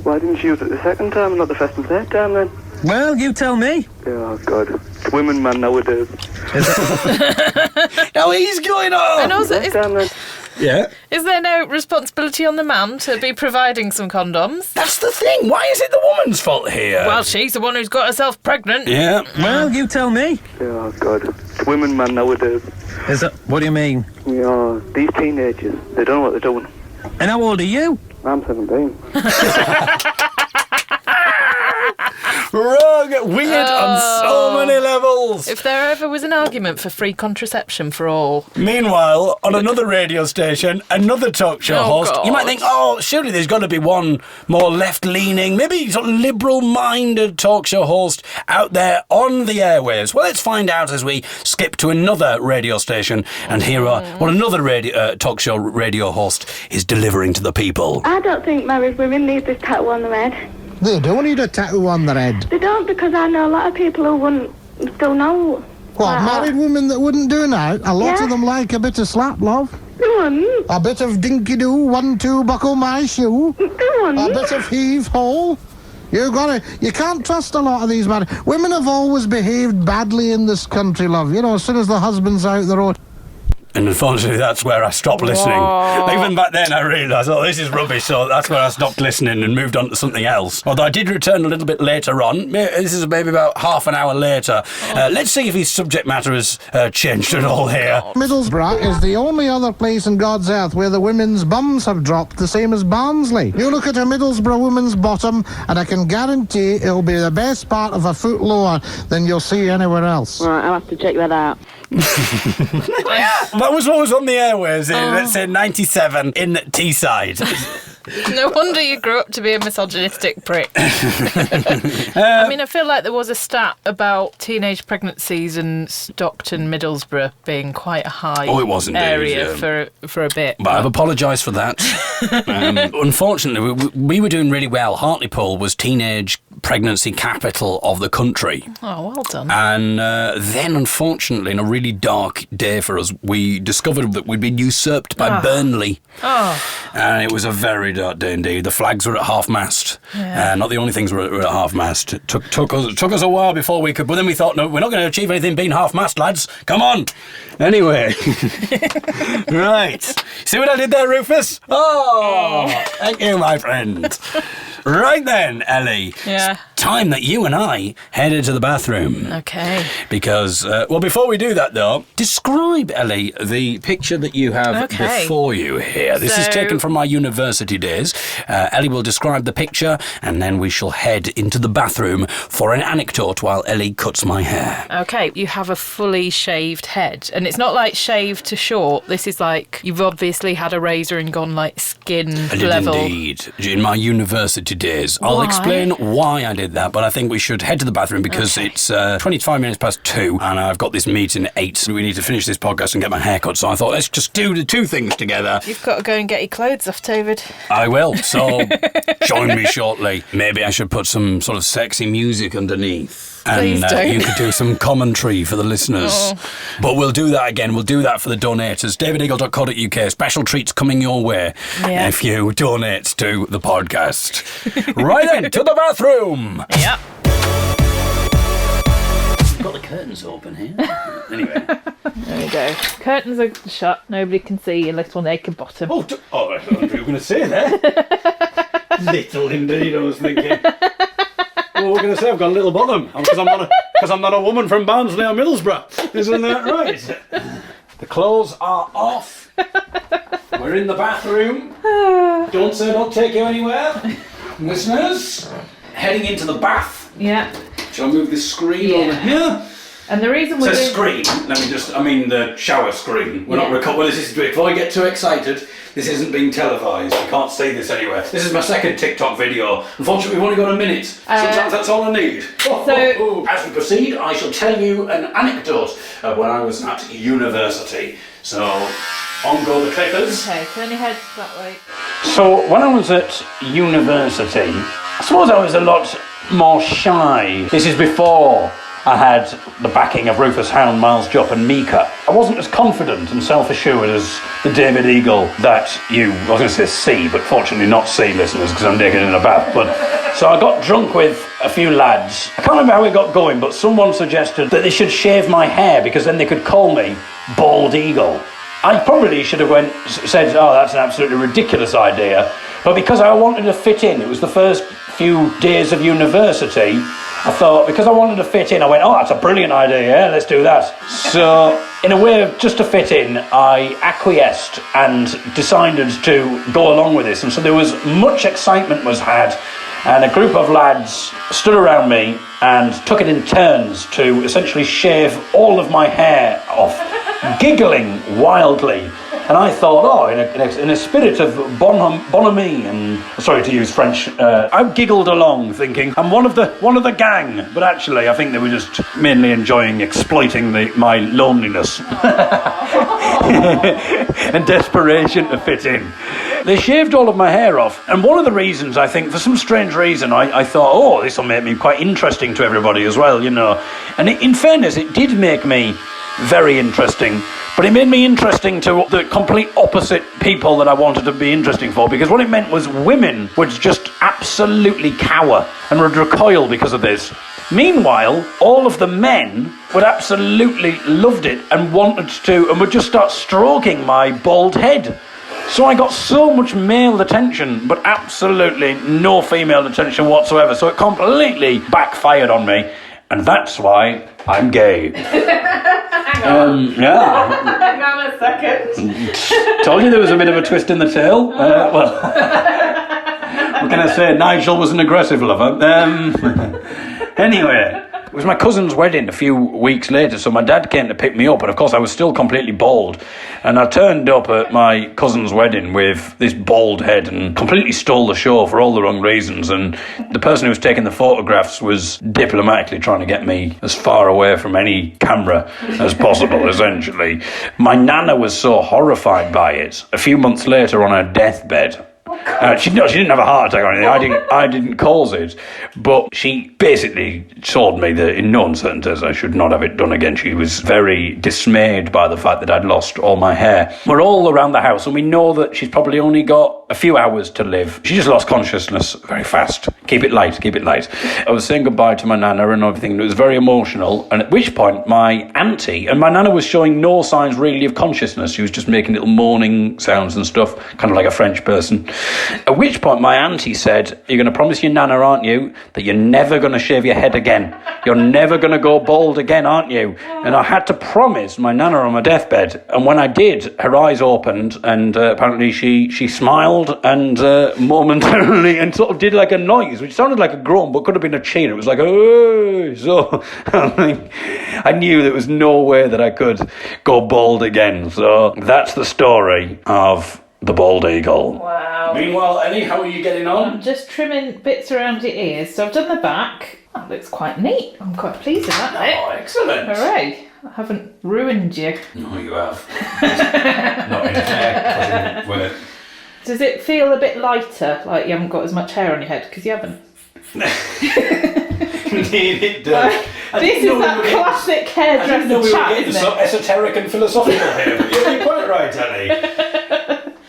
Why didn't you use it the second time and not the first and third time then? Well, you tell me. Oh, God. It's women, man, nowadays. Now he's going on! And also, Yeah. is there no responsibility on the man to be providing some condoms? That's the thing. Why is it the woman's fault here? Well, she's the one who's got herself pregnant. Yeah. Well, you tell me. Oh, God. It's women, man, nowadays. What do you mean? These teenagers, they don't know what they're doing. And how old are you? I'm 17. Wrong, weird on so many levels. If there ever was an argument for free contraception for all. Meanwhile, on another radio station, another talk show host, God. you might think, surely there's got to be one more left-leaning, maybe sort of liberal-minded talk show host out there on the airwaves. Well, let's find out as we skip to another radio station and hear what another talk show radio host is delivering to the people. I don't think married women need this tattoo on their head. They don't need a tattoo on their head. They don't, because I know a lot of people who wouldn't still know. What, married women that wouldn't do that? A lot of them like a bit of slap, love. They wouldn't. A bit of dinky-doo, 1, 2, buckle my shoe. They wouldn't. A bit of heave-ho. You can't trust a lot of these married... Women have always behaved badly in this country, love. You know, as soon as the husband's out the road... And unfortunately, that's where I stopped listening. Even back then, I realised, this is rubbish, so that's where I stopped listening and moved on to something else. Although I did return a little bit later on. This is maybe about half an hour later. Let's see if his subject matter has changed at all here. Middlesbrough is the only other place in God's earth where the women's bums have dropped, the same as Barnsley. You look at a Middlesbrough woman's bottom, and I can guarantee it'll be the best part of a foot lower than you'll see anywhere else. Right, I'll have to check that out. That was what was on the airwaves in, let's say, 97 in Teesside. No wonder you grew up to be a misogynistic prick. I mean, I feel like there was a stat about teenage pregnancies in Stockton, Middlesbrough being quite a high area for a bit. But I've apologised for that. Unfortunately, we were doing really well. Hartlepool was teenage pregnancy capital of the country. Oh, well done. And then, unfortunately, in a really dark day for us, we discovered that we'd been usurped by Burnley. And it was a very dark day indeed. The flags were at half-mast. Not the only things were at half-mast. It took us a while before we could... But then we thought, no, we're not going to achieve anything being half-mast, lads. Come on. Anyway. Right. See what I did there, Rufus? Thank you, my friend. Right then, Ellie. Yeah. It's time that you and I headed to the bathroom. Okay. Because, before we do that, though, describe, Ellie, the picture that you have before you here. This is taken from my university days. Ellie will describe the picture, and then we shall head into the bathroom for an anecdote while Ellie cuts my hair. Okay, you have a fully shaved head, and it's not like shaved to short. This is like you've obviously had a razor and gone like skin level. Indeed. In my university days. I'll explain why I did that, but I think we should head to the bathroom because it's 25 minutes past 2 and I've got this meeting at 8, so we need to finish this podcast and get my hair cut. So I thought, let's just do the two things together. You've got to go and get your clothes off, David. I will, so join me shortly. Maybe I should put some sort of sexy music underneath. And you could do some commentary for the listeners. But we'll do that again. We'll do that for the donators. davideagle.co.uk. Special treats coming your way if you donate to the podcast. Right then, to the bathroom. Yep. We've got the curtains open here. Anyway. There we go. Curtains are shut. Nobody can see your little naked bottom. I thought you were going to say that. Little indeed, I was thinking. Well, we're going to say I've got a little bottom because I'm not a woman from Barnsley or Middlesbrough. Isn't that right? The clothes are off. We're in the bathroom. Don't say don't take you anywhere. Listeners, heading into the bath. Yeah. Shall I move this screen over here? And the reason we're Says doing... screen. The shower screen. We're not recording. Well, this is before I get too excited. This isn't being televised. You can't see this anywhere. This is my second TikTok video. Unfortunately, we've only got a minute. Sometimes that's all I need. As we proceed, I shall tell you an anecdote of when I was at university. So, on go the clippers. Okay, turn your head that way. So, when I was at university, I suppose I was a lot more shy. This is before I had the backing of Rufus Hound, Jupp and Mika. I wasn't as confident and self-assured as the David Eagle that I was going to say see, but fortunately not see, listeners, because I'm naked in a bath. So I got drunk with a few lads. I can't remember how it got going, but someone suggested that they should shave my hair because then they could call me Bald Eagle. I probably should have said, oh, that's an absolutely ridiculous idea. But because I wanted to fit in, it was the first few days of university, I thought, because I wanted to fit in, I went, oh, that's a brilliant idea, yeah, let's do that. So, in a way of just to fit in, I acquiesced and decided to go along with this. And so there was much excitement was had, and a group of lads stood around me and took it in turns to essentially shave all of my hair off, giggling wildly. And I thought, in a spirit of bonhomie, and sorry to use French, I giggled along, thinking I'm one of the gang. But actually, I think they were just mainly enjoying exploiting my loneliness and desperation to fit in. They shaved all of my hair off, and one of the reasons, I think, for some strange reason, I thought, this will make me quite interesting to everybody as well, you know. And in fairness, it did make me very interesting. But it made me interesting to the complete opposite people that I wanted to be interesting for, because what it meant was women would just absolutely cower and would recoil because of this. Meanwhile, all of the men would absolutely loved it and wanted to, and would just start stroking my bald head. So I got so much male attention, but absolutely no female attention whatsoever. So it completely backfired on me, and that's why I'm gay. Hang on a second. Told you there was a bit of a twist in the tail. What can I say? Nigel was an aggressive lover. Anyway, it was my cousin's wedding a few weeks later, so my dad came to pick me up, and of course I was still completely bald. And I turned up at my cousin's wedding with this bald head and completely stole the show for all the wrong reasons. And the person who was taking the photographs was diplomatically trying to get me as far away from any camera as possible, essentially. My nana was so horrified by it. A few months later, on her deathbed, she didn't have a heart attack or anything. I didn't cause it, but she basically told me that in no uncertain terms I should not have it done again. She was very dismayed by the fact that I'd lost all my hair. We're all around the house, and we know that she's probably only got a few hours to live. She just lost consciousness very fast. Keep it light, keep it light. I was saying goodbye to my nana and everything, and it was very emotional, and at which point my auntie, and my nana was showing no signs really of consciousness. She was just making little moaning sounds and stuff, kind of like a French person. At which point my auntie said, you're going to promise your nana, aren't you, that you're never going to shave your head again? You're never going to go bald again, aren't you? And I had to promise my nana on my deathbed. And when I did, her eyes opened, and apparently she smiled and momentarily, and sort of did like a noise, which sounded like a groan, but could have been a cheer. It was like, oh. So I knew there was no way that I could go bald again. So that's the story of the bald eagle. Wow. Meanwhile, Ellie, how are you getting on? I'm just trimming bits around your ears. So I've done the back. That looks quite neat. I'm quite pleased with that. Oh, excellent. Hooray. I haven't ruined you. No, you have. Not in hair cutting with it. Does it feel a bit lighter, like you haven't got as much hair on your head? Because you haven't. Indeed, it does. This is that classic hairdresser chat, isn't it? So esoteric and philosophical here, but you're quite right, Ellie.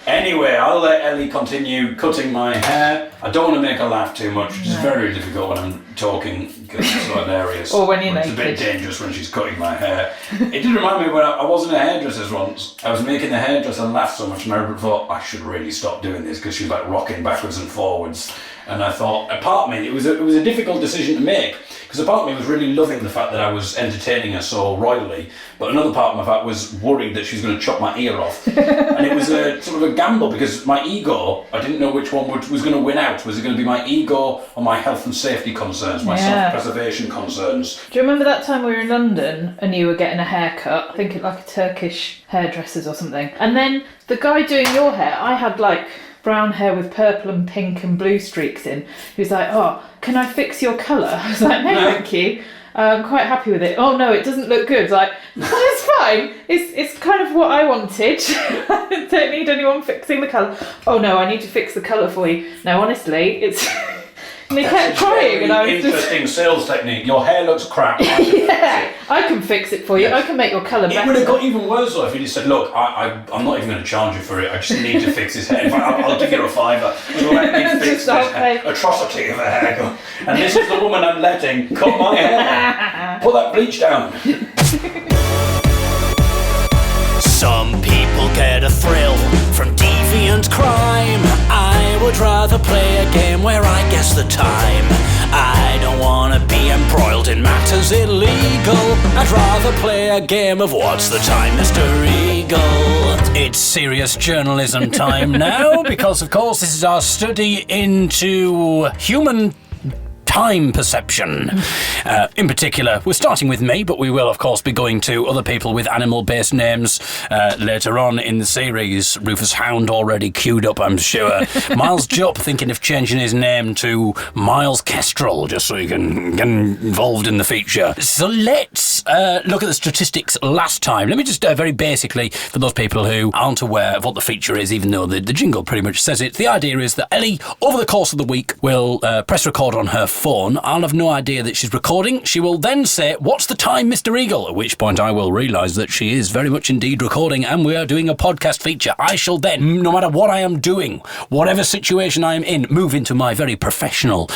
Anyway, I'll let Ellie continue cutting my hair. I don't want to make her laugh too much, which is very difficult when I'm talking, because it's so hilarious. Or when you're naked. It's a bit dangerous when she's cutting my hair. It did remind me when I was in a hairdresser's once. I was making the hairdresser laugh so much, and I thought I should really stop doing this, because she was like rocking backwards and forwards. And I thought, a part of me, it was a difficult decision to make, because a part of me was really loving the fact that I was entertaining her so royally, but another part of my fact was worried that she was going to chop my ear off. And it was a sort of a gamble, because my ego, I didn't know which one was going to win out. Was it going to be my ego or my health and safety concerns, my self-preservation concerns? Do you remember that time we were in London and you were getting a haircut? I think it like a Turkish hairdresser's or something. And then the guy doing your hair, I had like brown hair with purple and pink and blue streaks in. He was like, "Oh, can I fix your colour?" I was like, "No, thank you. I'm quite happy with it." "Oh no, it doesn't look good." Like, "It's fine. It's kind of what I wanted. I don't need anyone fixing the colour." "Oh no, I need to fix the colour for you." "No, honestly, it's..." And they kept trying, and I was interesting sales technique. Your hair looks crap. I can fix it for you. I can make your colour better. It would have got even worse though if you just said, "Look, I'm not even going to charge you for it. I just need to fix his hair. In fact, I'll give you a $5. You'll let me fix this atrocity of a haircut. And this is the woman I'm letting cut my hair. Put that bleach down." Some people get a thrill from deviant crime. I would rather play a game where I guess the time. I don't want to be embroiled in matters illegal. I'd rather play a game of What's the Time, Mr. Eagle. It's serious journalism time now, because of course this is our study into human time perception. In particular, we're starting with me, but we will of course be going to other people with animal-based names later on in the series. Rufus Hound already queued up, I'm sure. Miles Jupp thinking of changing his name to Miles Kestrel, just so he can get involved in the feature. So let's look at the statistics last time. Let me just very basically, for those people who aren't aware of what the feature is, even though the jingle pretty much says it, the idea is that Ellie, over the course of the week, will press record on her phone. I'll have no idea that she's recording. She will then say, "What's the time, Mr. Eagle?" At which point I will realise that she is very much indeed recording and we are doing a podcast feature. I shall then, no matter what I am doing, whatever situation I am in, move into my very professional,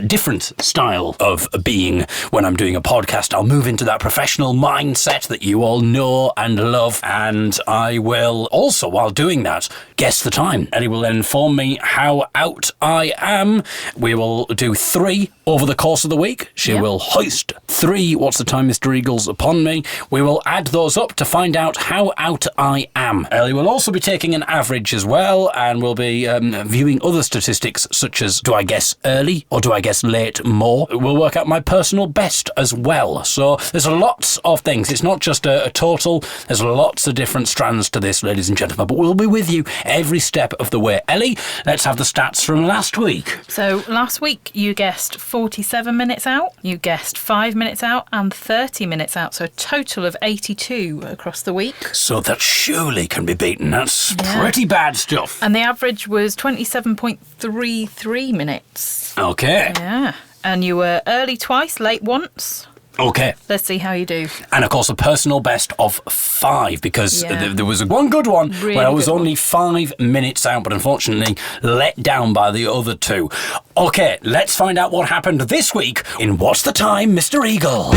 different style of being when I'm doing a podcast. I'll move into that professional mindset that you all know and love, and I will also, while doing that, guess the time. Ellie will then inform me how out I am. We will do 3 over the course of the week. She will hoist 3 What's the Time, Mr. Eagles upon me. We will add those up to find out how out I am. Ellie will also be taking an average as well, and we'll be viewing other statistics such as, do I guess early or do I guess late more? We'll work out my personal best as well. So there's lots of things. It's not just a total. There's lots of different strands to this, ladies and gentlemen, but we'll be with you every step of the way. Ellie, let's have the stats from last week. So last week you guessed 47 minutes out, you guessed 5 minutes out and 30 minutes out, so a total of 82 across the week. So that surely can be beaten. That's pretty bad stuff. And the average was 27.33 minutes. Okay. Yeah. And you were early twice, late once. Okay. Let's see how you do. And of course a personal best of 5, because there was one good one really where I was only 5 minutes out, but unfortunately let down by the other 2. Okay, let's find out what happened this week in What's the Time, Mr. Eagle?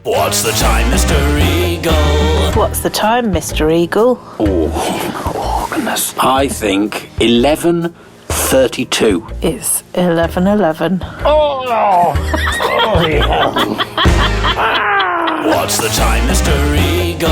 What's the time, Mr. Eagle? What's the time, Mr. Eagle? Oh goodness. I think 11:32. It's 11:11. Oh, bloody hell. What's the time, Mr. Eagle?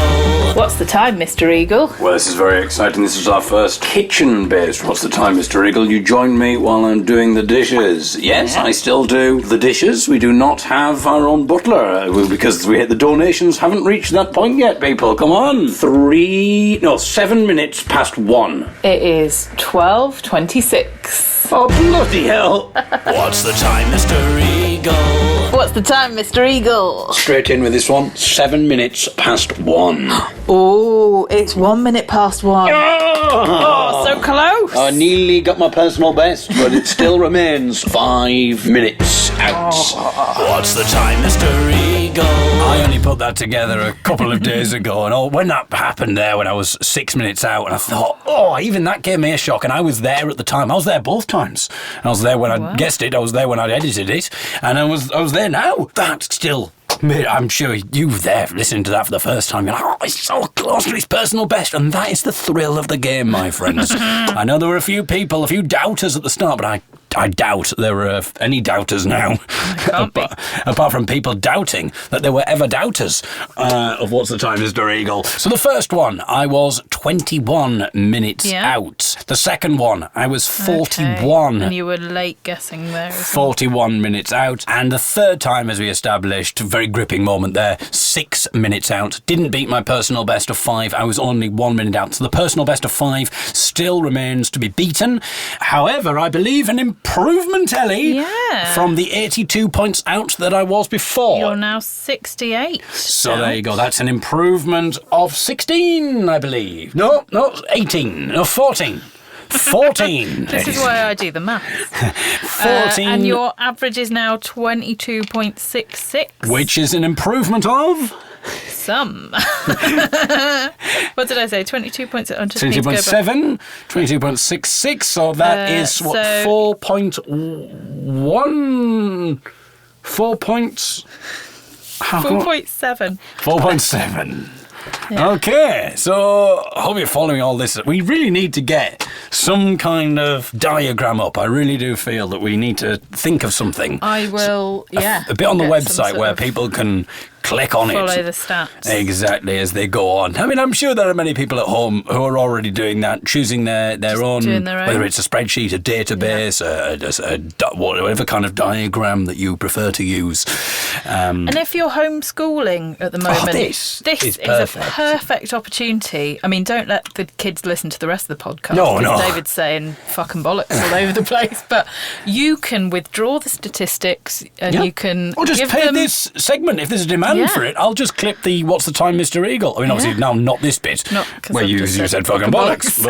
What's the time, Mr. Eagle? Well, this is very exciting. This is our first kitchen-based What's the Time, Mr. Eagle? You join me while I'm doing the dishes. Yes, I still do the dishes. We do not have our own butler because the donations haven't reached that point yet, people. Come on. 7 minutes past 1. It is 12:26. Oh, bloody hell. What's the time, Mr. Eagle? What's the time, Mr. Eagle? Straight in with this one. 7 minutes past 1. Oh, it's 1 minute past 1. Oh, so close. I nearly got my personal best, but it still remains 5 minutes out. What's the time, Mr. Eagle? I only put that together a couple of days ago, and when that happened there, when I was 6 minutes out, and I thought, even that gave me a shock, and I was there at the time. I was there both times. I was there when I guessed it, I was there when I edited it, and I was there now. That still... I'm sure you were there listening to that for the first time. You're like, it's so close to his personal best. And that is the thrill of the game, my friends. I know there were a few doubters at the start, but I I doubt there are any doubters now. Apart from people doubting that there were ever doubters of What's the Time, Mr. Eagle. So the first one, I was 21 minutes out. The second one, I was 41. Okay. And you were late guessing there. 41 minutes out. And the third time, as we established, very gripping moment there, 6 minutes out. Didn't beat my personal best of 5. I was only 1 minute out. So the personal best of 5 still remains to be beaten. However, I believe an improvement, Ellie, from the 82 points out that I was before. You're now 68. So there you go. That's an improvement of 16, I believe. No, 18. No, 14. 14. This is why I do the maths. 14. And your average is now 22.66. Which is an improvement of? Some. What did I say? 22.6. 22.7, 22.66. So that is what, 4.1? 4 points. 4.7. 4.7. Yeah. Okay, so I hope you're following all this. We really need to get some kind of diagram up. I really do feel that we need to think of something. I will, a bit on the website where people can click on follow it. the stats. Exactly, as they go on. I mean, I'm sure there are many people at home who are already doing that, choosing their own, whether it's a spreadsheet, a database, whatever kind of diagram that you prefer to use. And if you're homeschooling at the moment, this is a perfect opportunity. I mean, don't let the kids listen to the rest of the podcast. No. David's saying fucking bollocks all over the place. But you can withdraw the statistics and you can or just give pay them this segment if there's a demand for it. I'll just clip the What's the Time, Mr. Eagle. I mean, obviously now not this bit where you said fucking bollocks.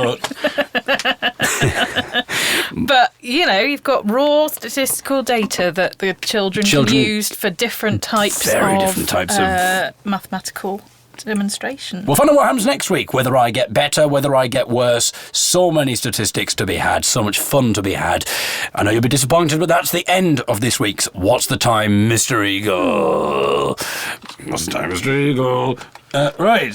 But you've got raw statistical data that the children can use for different types of mathematical demonstration. We'll find out what happens next week, whether I get better, whether I get worse. So many statistics to be had, so much fun to be had. I know you'll be disappointed, but that's the end of this week's What's the Time, Mr. Eagle? What's the time, Mr. Eagle? Right.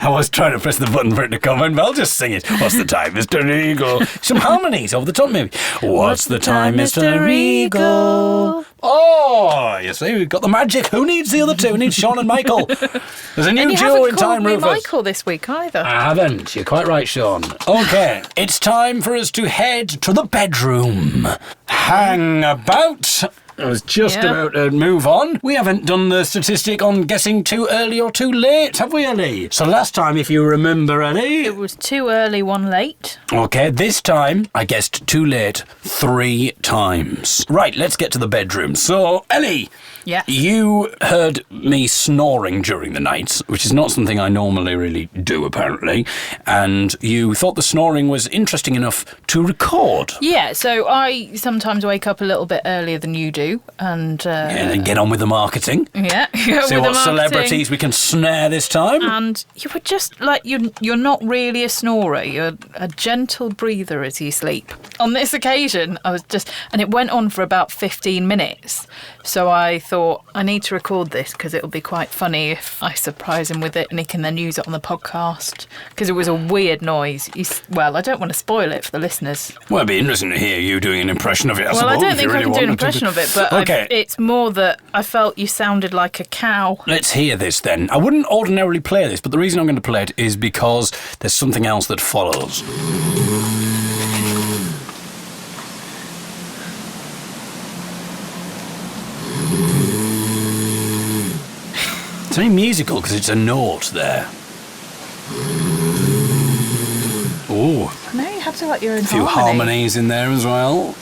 I was trying to press the button for it to come in, but I'll just sing it. What's the time, Mr. Eagle? Some harmonies over the top, maybe. What's the time, Mr. Eagle? Oh, you see, we've got the magic. Who needs the other two? Who needs Sean and Michael? There's a new duo in time, Rufus. You haven't called me Michael this week either. I haven't. You're quite right, Sean. Okay, it's time for us to head to the bedroom. Hang about. I was just about to move on. We haven't done the statistic on guessing too early or too late, have we, Ellie? So last time, if you remember, Ellie... It was 2 early, 1 late. Okay, this time, I guessed too late 3 times. Right, let's get to the bedroom. So, Ellie... Yeah. You heard me snoring during the night, which is not something I normally really do, apparently, and you thought the snoring was interesting enough to record. Yeah, so I sometimes wake up a little bit earlier than you do, and then get on with the marketing. Yeah. See what celebrities we can snare this time. And you were just like, you're not really a snorer, you're a gentle breather as you sleep. On this occasion, I was just, and it went on for about 15 minutes, so I thought, I need to record this because it'll be quite funny if I surprise him with it and he can then use it on the podcast, because it was a weird noise. Well, I don't want to spoil it for the listeners. Well, it'd be interesting to hear you doing an impression of it, I suppose. I don't think I can do an impression of it, but it's more that I felt you sounded like a cow. Let's hear this then. I wouldn't ordinarily play this, but the reason I'm going to play it is because there's something else that follows. It's very musical because it's a note there. Oh. I know you had to like your own a few harmonies in there as well.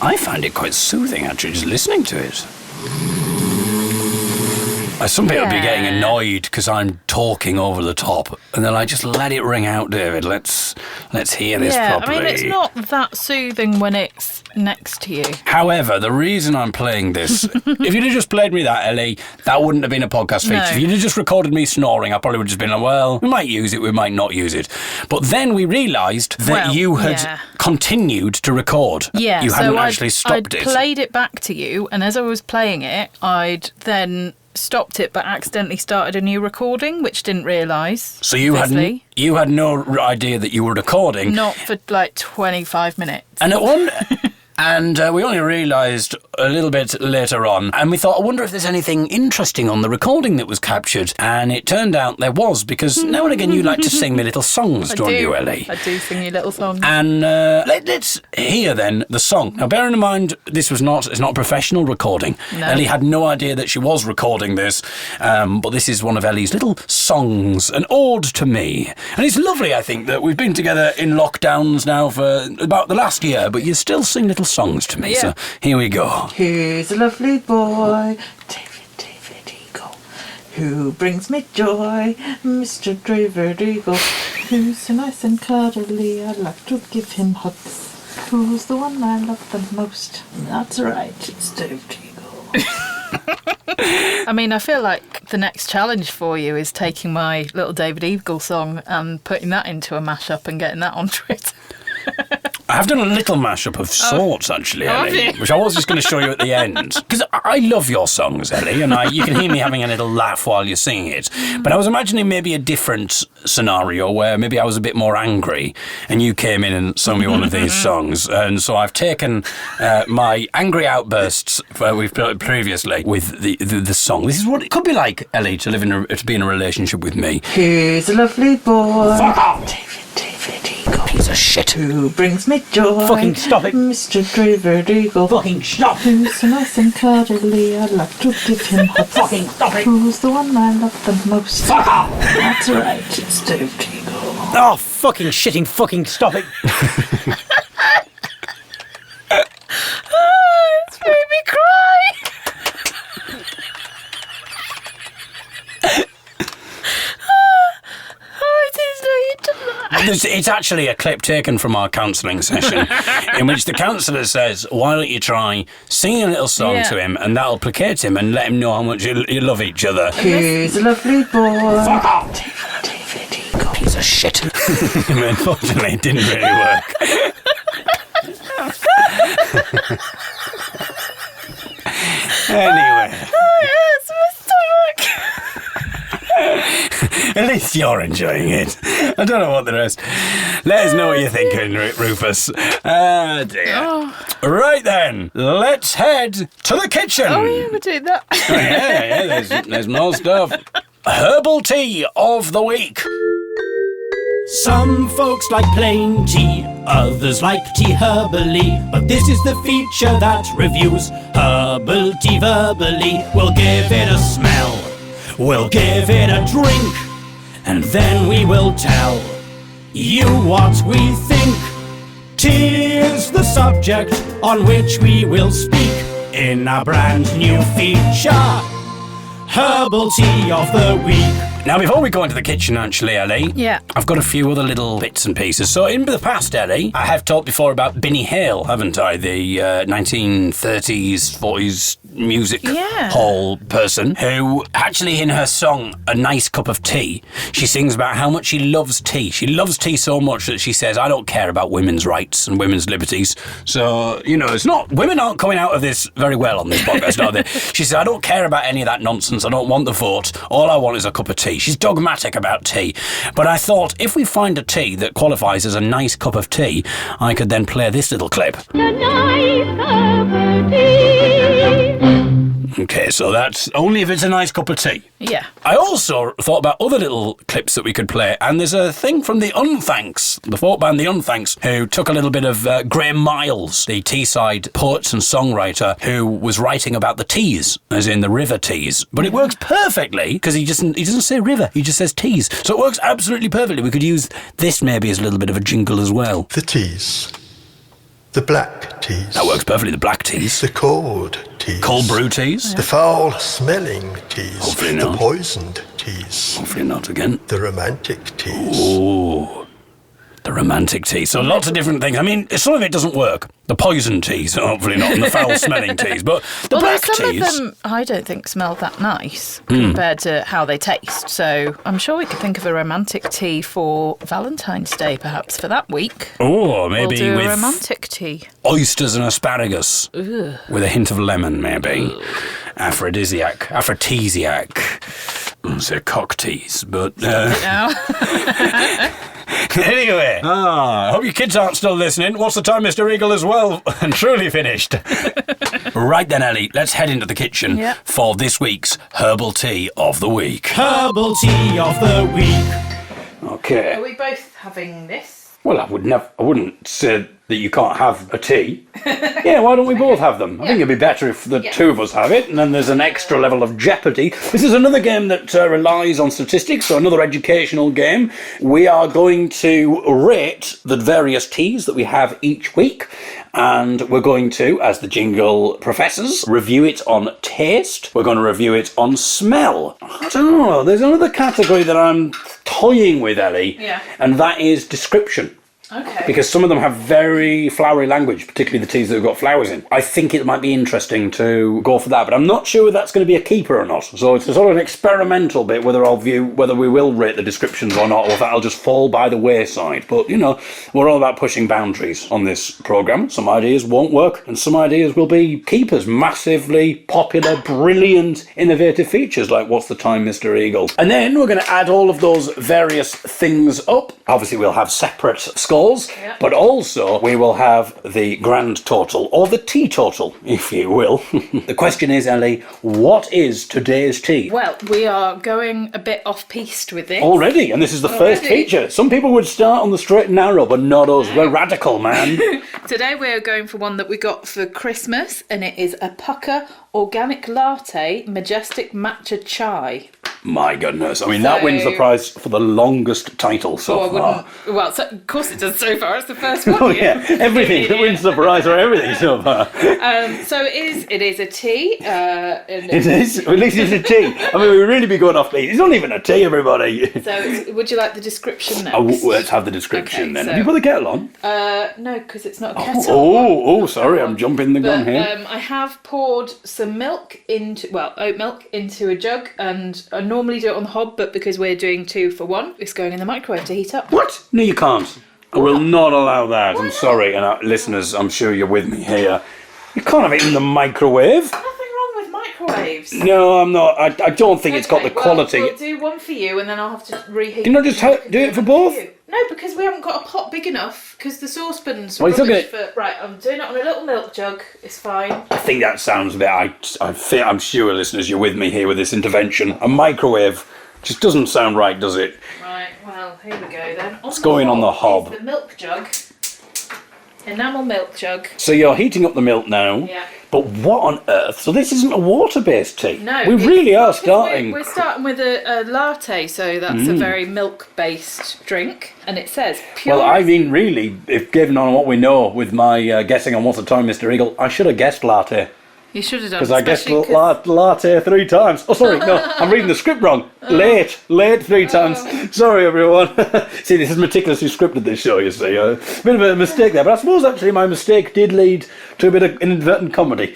I find it quite soothing, actually, just listening to it. Some people will be getting annoyed because I'm talking over the top, and they're like, just let it ring out, David. Let's hear this properly. I mean, it's not that soothing when it's next to you. However, the reason I'm playing this, if you'd have just played me that, Ellie, that wouldn't have been a podcast feature. No. If you'd have just recorded me snoring, I probably would have just been like, well, we might use it, we might not use it. But then we realised that you had continued to record. Yeah, you hadn't actually stopped I'd it. Played it back to you, and as I was playing it, I'd then stopped it but accidentally started a new recording, which didn't realise. So you had no idea that you were recording? Not for like 25 minutes. And at one... And we only realised a little bit later on, and we thought, I wonder if there's anything interesting on the recording that was captured. And it turned out there was, because now and again you like to sing me little songs, don't you, Ellie? I do sing you little songs. And let's hear then the song. Now, bearing in mind, it's not a professional recording. No. Ellie had no idea that she was recording this, but this is one of Ellie's little songs, an ode to me. And it's lovely, I think, that we've been together in lockdowns now for about the last year, but you still sing little songs to me. Yeah. So here we go. Here's a lovely boy, David Eagle, who brings me joy, Mr. David Eagle, who's so nice and cuddly, I'd like to give him hugs. Who's the one I love the most? That's right, it's David Eagle. I mean, I feel like the next challenge for you is taking my little David Eagle song and putting that into a mashup and getting that on Twitter. I have done a little mashup of sorts, actually, Ellie, which I was just going to show you at the end. Because I love your songs, Ellie, and you can hear me having a little laugh while you're singing it. But I was imagining maybe a different scenario where maybe I was a bit more angry and you came in and sung me one of these songs. And so I've taken my angry outbursts we've played previously with the song. This is what it could be like, Ellie, to be in a relationship with me. Here's a lovely boy, Fuck off! David Eagle, Piece of shit. who brings me joy. Fucking stop it. Mr. David Eagle. Fucking stop. Who's so nice and cuddly, I'd like to give him hugs. Fucking stop it. Who's the one I love the most? Fuck off! That's right, it's David Eagle. Oh, fucking shitting, fucking stop it. It's made me cry. It's actually a clip taken from our counselling session in which the counsellor says, why don't you try singing a little song to him and that'll placate him and let him know how much you love each other. Here's a lovely boy. Fuck off! David Eagle. Piece of shit. Unfortunately, it didn't really work. Anyway. Yes, my stomach. At least you're enjoying it. I don't know what the rest. Let us know what you're thinking, Rufus. Ah, dear. Oh. Right then, let's head to the kitchen. Oh, yeah, we're doing that. Oh, yeah, there's more stuff. Herbal tea of the week. Some folks like plain tea, others like tea herbally, but this is the feature that reviews herbal tea verbally. We'll give it a smell, we'll give it a drink, and then we will tell you what we think. Tea is the subject on which we will speak in our brand new feature, Herbal Tea of the Week. Now, before we go into the kitchen, actually, Ellie, Yeah. I've got a few other little bits and pieces. So, in the past, Ellie, I have talked before about Binny Hale, haven't I? The 1930s, 40s music hall person who actually, in her song, A Nice Cup of Tea, she sings about how much she loves tea. She loves tea so much that she says, I don't care about women's rights and women's liberties. So, it's not, women aren't coming out of this very well on this podcast, are they? She says, I don't care about any of that nonsense. I don't want the vote. All I want is a cup of tea. She's dogmatic about tea. But I thought, if we find a tea that qualifies as a nice cup of tea, I could then play this little clip. A nice cup of tea. Okay, so that's only if it's a nice cup of tea. Yeah. I also thought about other little clips that we could play, and there's a thing from the Unthanks, the folk band The Unthanks, who took a little bit of Graham Miles, the Teesside poet and songwriter, who was writing about the Tees, as in the River Tees. But it works perfectly, because he doesn't say river, he just says Tees. So it works absolutely perfectly. We could use this maybe as a little bit of a jingle as well. The teas. The black teas. That works perfectly, the black teas. The cold teas. Cold brew teas. The foul-smelling teas. Hopefully The not. poisoned teas. Hopefully not again. The romantic teas. Ooh, the romantic tea. So lots of different things. I mean, some of it doesn't work. The poison teas, hopefully not, and the foul-smelling teas. But the black some teas... of them I don't think smell that nice compared to how they taste. So I'm sure we could think of a romantic tea for Valentine's Day, perhaps, for that week. Oh, maybe we'll do with a romantic tea. oysters and asparagus. Ugh. With a hint of lemon, maybe. aphrodisiac. Say cock tease, but... Anyway, I hope your kids aren't still listening. What's the time, Mr. Eagle, as well? And truly finished. Right then, Ellie, let's head into the kitchen for this week's Herbal Tea of the Week. Herbal Tea of the Week. Okay. Are we both having this? Well, I wouldn't say that you can't have a tea. Yeah, why don't we both have them? I think it'd be better if the two of us have it, and then there's an extra level of jeopardy. This is another game that relies on statistics, so another educational game. We are going to rate the various teas that we have each week, and we're going to, as the jingle professors, review it on taste. We're going to review it on smell. I don't know, there's another category that I'm toying with, Ellie, and that is description. Okay. Because some of them have very flowery language, particularly the teas that have got flowers in. I think it might be interesting to go for that, but I'm not sure that's going to be a keeper or not. So it's a sort of an experimental bit whether we will rate the descriptions or not, or if that'll just fall by the wayside. But, you know, we're all about pushing boundaries on this programme. Some ideas won't work, and some ideas will be keepers. Massively popular, brilliant, innovative features like What's the Time, Mr. Eagle? And then we're going to add all of those various things up. Obviously, we'll have separate scores. But also we will have the grand total, or the tea total, if you will. The question is, Ellie, what is today's tea? Well, we are going a bit off-piste with this. Already, and this is the first feature. Some people would start on the straight and narrow, but not us. We're radical, man. Today we're going for one that we got for Christmas, and it is a Pucker Organic Latte Majestic Matcha Chai. My goodness. I mean, that wins the prize for the longest title so far. Well, of course it does so far. It's the first one. Oh, yeah. Everything that wins the prize for everything so far. So it is a tea. It is? At least it's a tea. I mean, we'd really be going off these. It's not even a tea, everybody. So would you like the description next? Oh, let's have the description then. So, have you put the kettle on? No, because it's not a kettle. Oh, sorry, I'm jumping the gun here. I have poured some oat milk into a jug, and I normally do it on the hob, but because we're doing 2 for 1, it's going in the microwave to heat up. What? No, you can't. I will not allow that. I'm sorry, and listeners, I'm sure you're with me here. You can't have it in the microwave. Nothing wrong with microwaves. No, I'm not. I don't think it's got the quality. We'll do one for you, and then I'll have to reheat. Can I just do it for both? No, because we haven't got a pot big enough, because the saucepan's Well, rubbish for... Right, I'm doing it on a little milk jug. It's fine. I think that sounds a bit... I'm sure, listeners, you're with me here with this intervention. A microwave just doesn't sound right, does it? Right, well, here we go then. It's going on the hob. The milk jug. Enamel milk jug. So you're heating up the milk now. Yeah. But what on earth? So this isn't a water-based tea. No. We really are starting... We're starting with a latte, so that's a very milk-based drink. And it says pure... Well, I mean, really, if given on what we know with my guessing on What's the Time, Mr. Eagle, I should have guessed latte. You should have done. Because I guessed latte 3 times. Oh, sorry, no, I'm reading the script wrong. Late 3 times. Sorry, everyone. See, this is meticulously scripted, this show, you see. Bit of a mistake there, but I suppose actually my mistake did lead to a bit of inadvertent comedy.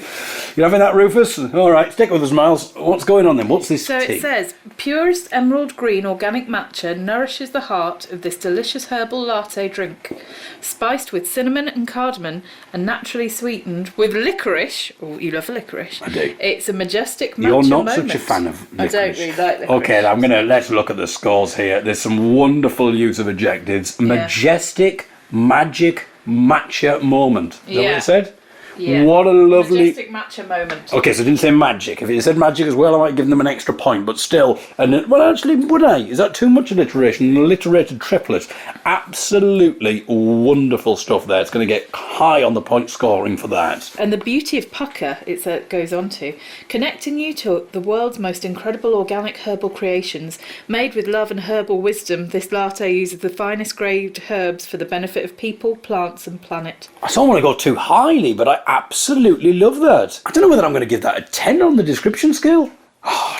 You having that, Rufus? All right, stick with us, Miles. What's going on then? What's this tea? So it says, purest emerald green organic matcha nourishes the heart of this delicious herbal latte drink. Spiced with cinnamon and cardamom and naturally sweetened with licorice. Oh, you love licorice. I do. It's a majestic matcha You're not moment. such a fan of licorice. I don't really like licorice. Okay, let's look at the scores here. There's some wonderful use of adjectives. Majestic, magic, matcha moment. Is that what it said? Yeah. What a lovely... Majestic matcha moment. Okay, so it didn't say magic. If it said magic as well, I might give them an extra point, but still... well, actually, would I? Is that too much alliteration? An alliterated triplet. Absolutely wonderful stuff there. It's going to get high on the point scoring for that. And the beauty of Pucker, it goes on to, connecting you to the world's most incredible organic herbal creations. Made with love and herbal wisdom, this latte uses the finest grade herbs for the benefit of people, plants and planet. I don't want to go too highly, but I absolutely love that. I don't know whether I'm going to give that a 10 on the description scale.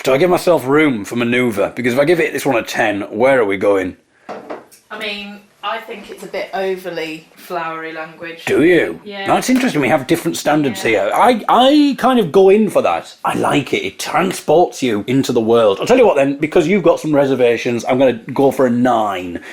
Do I give myself room for manoeuvre? Because if I give this one a 10, where are we going? I mean, I think it's a bit overly flowery language. Do you? Yeah. That's interesting. We have different standards here. I kind of go in for that. I like it. It transports you into the world. I'll tell you what then, because you've got some reservations, I'm going to go for a 9. Okay.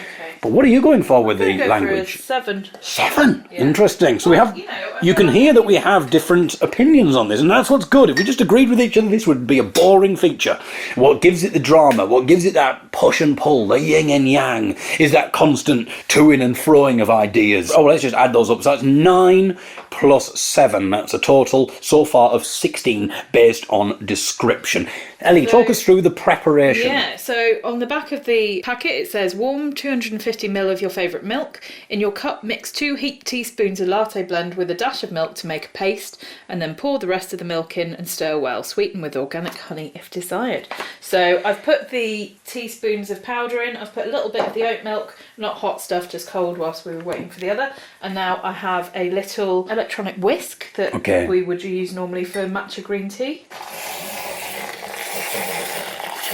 But what are you going for with the I'm gonna go language? For a 7. 7? Interesting. So we have... You can hear that we have different opinions on this, and that's what's good. If we just agreed with each other, this would be a boring feature. What gives it the drama, what gives it that push and pull, the yin and yang, is that constant to-ing and froing of ideas. Oh, let's just add those up. So that's 9 plus 7. That's a total so far of 16 based on description. Ellie, talk us through the preparation. Yeah, so on the back of the packet it says warm 250ml of your favourite milk. In your cup, mix 2 heaped teaspoons of latte blend with a dash of milk to make a paste, and then pour the rest of the milk in and stir well. Sweeten with organic honey if desired. So I've put the teaspoons of powder in. I've put a little bit of the oat milk, not hot stuff, just cold whilst we were waiting for the other. And now I have a little electronic whisk that we would use normally for matcha green tea.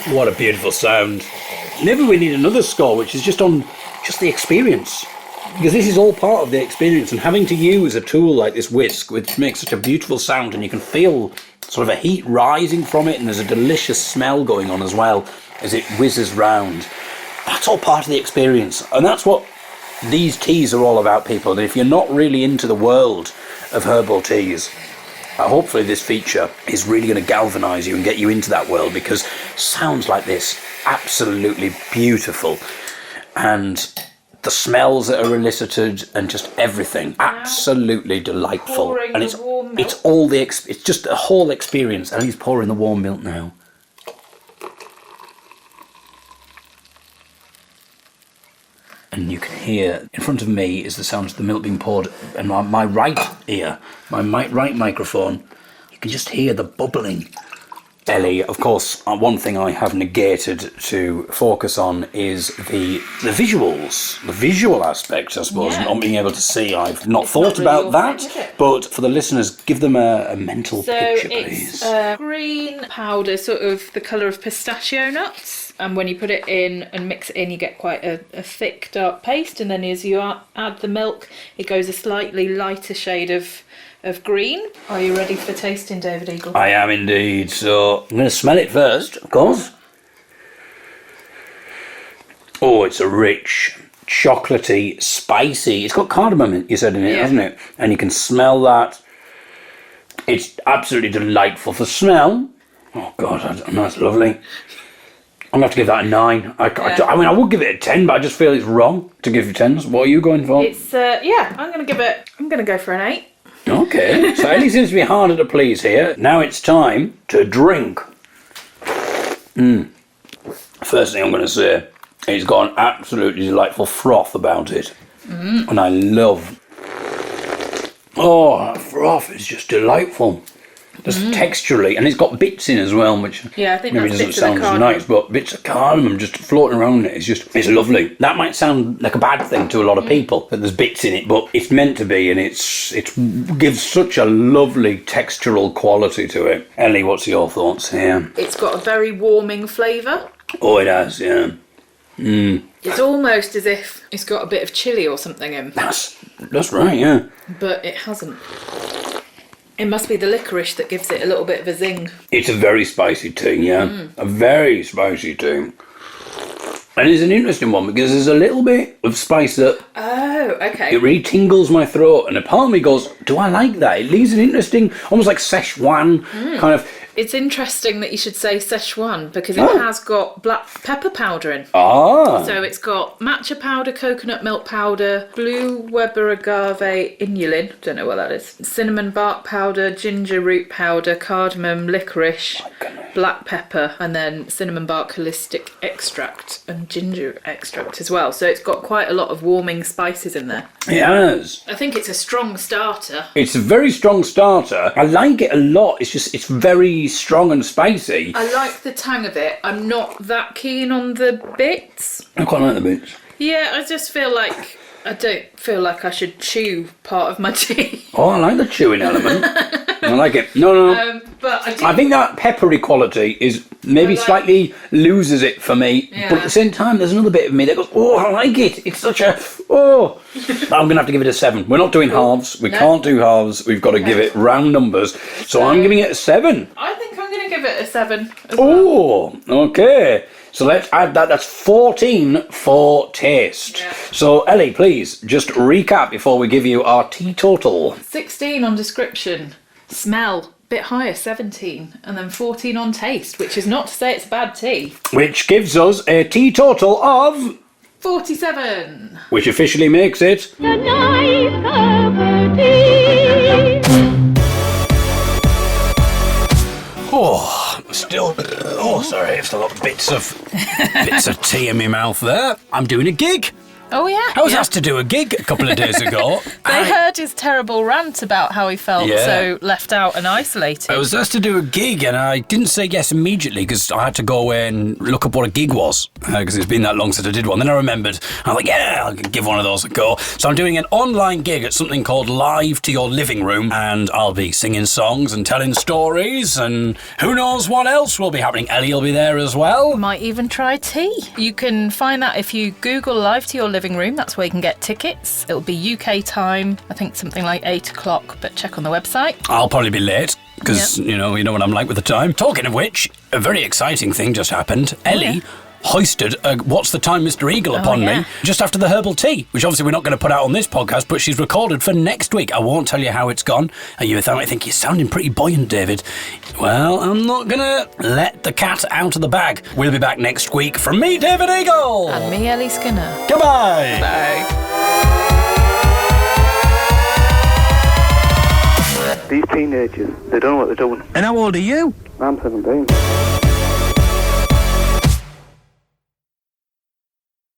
What a beautiful sound. Maybe we need another score, which is just on the experience. Because this is all part of the experience, and having to use a tool like this whisk, which makes such a beautiful sound, and you can feel sort of a heat rising from it, and there's a delicious smell going on as well as it whizzes round. That's all part of the experience, and that's what these teas are all about, people. And if you're not really into the world of herbal teas, hopefully this feature is really going to galvanise you and get you into that world, because sounds like this, absolutely beautiful. And the smells that are elicited and just everything, absolutely delightful. And it's all it's just a whole experience. And he's pouring the warm milk now. And you can hear, in front of me is the sound of the milk being poured, and my right ear, my right microphone, you can just hear the bubbling. Ellie, of course, one thing I have negated to focus on is the visuals, the visual aspect, I suppose, not being able to see. I've not thought about that, but for the listeners, give them a mental picture, please. So it's green powder, sort of the colour of pistachio nuts. And when you put it in and mix it in, you get quite a thick, dark paste. And then as you add the milk, it goes a slightly lighter shade of green. Are you ready for tasting, David Eagle? I am indeed. So I'm going to smell it first, of course. Oh, it's a rich, chocolatey, spicy. It's got cardamom, you said, in it, hasn't it? And you can smell that. It's absolutely delightful for smell. Oh, God, that's lovely. I'm going to have to give that a 9. I mean, I would give it a 10, but I just feel it's wrong to give you 10s. What are you going for? It's, I'm going to go for an 8. Okay, so Ellie seems to be harder to please here. Now it's time to drink. First thing I'm going to say, it's got an absolutely delightful froth about it. And I love... Oh, that froth is just delightful. Just texturally, and it's got bits in as well, which I think maybe doesn't sound as nice, but bits of cardamom just floating around it. It's lovely. That might sound like a bad thing to a lot of people, that there's bits in it, but it's meant to be, and it gives such a lovely textural quality to it. Ellie, what's your thoughts here? It's got a very warming flavour. Oh, it has, yeah. It's almost as if it's got a bit of chilli or something in. That's right, yeah. But it hasn't. It must be the licorice that gives it a little bit of a zing. It's a very spicy tea, yeah. A very spicy tea. And it's an interesting one because there's a little bit of spice that... Oh, okay. It really tingles my throat, and a part of me goes, do I like that? It leaves an interesting, almost like Szechuan kind of... It's interesting that you should say Szechuan because it has got black pepper powder in. Ah. So it's got matcha powder, coconut milk powder, blue Weber agave inulin, don't know what that is, cinnamon bark powder, ginger root powder, cardamom, licorice, black pepper, and then cinnamon bark holistic extract and ginger extract as well. So it's got quite a lot of warming spices in there. It has. I think it's a strong starter. It's a very strong starter. I like it a lot. It's very strong and spicy. I like the tang of it. I'm not that keen on the bits. I quite like the bits. Yeah, I just feel like I don't feel like I should chew part of my tea. Oh, I like the chewing element. I like it. No. But I think that peppery quality is maybe slightly loses it for me. Yeah. But at the same time, there's another bit of me that goes, oh, I like it. It's such a, oh. I'm going to have to give it a 7. We're not doing halves. We can't do halves. We've got to give it round numbers. So I'm giving it a 7. I think I'm going to give it a 7 as well. Okay. So let's add that. That's 14 for taste. Yeah. So, Ellie, please, just recap before we give you our teetotal. 16 on description. Smell, bit higher, 17. And then 14 on taste, which is not to say it's bad tea. Which gives us a teetotal of... 47. Which officially makes it... The night of tea. Oh, still. Oh, sorry, I've still got bits of tea in my mouth there. I'm doing a gig. Oh, yeah. I was asked to do a gig a couple of days ago. They heard his terrible rant about how he felt so left out and isolated. I was asked to do a gig and I didn't say yes immediately because I had to go away and look up what a gig was because it's been that long since I did one. Then I remembered, I was like, yeah, I'll give one of those a go. So I'm doing an online gig at something called Live to Your Living Room, and I'll be singing songs and telling stories, and who knows what else will be happening. Ellie will be there as well. Might even try tea. You can find that if you Google Live to Your Living Room. That's where you can get tickets. It'll be UK time, I think something like 8 o'clock, but check on the website. I'll probably be late because you know what I'm like with the time. Talking of which, a very exciting thing just happened. Ellie hoisted a What's the Time, Mr. Eagle upon me just after the Herbal Tea, which obviously we're not going to put out on this podcast, but she's recorded for next week. I won't tell you how it's gone. And you might think you're sounding pretty buoyant, David. Well, I'm not going to let the cat out of the bag. We'll be back next week from me, David Eagle. And me, Ellie Skinner. Goodbye. Bye. These teenagers, they don't know what they're doing. And how old are you? I'm 17.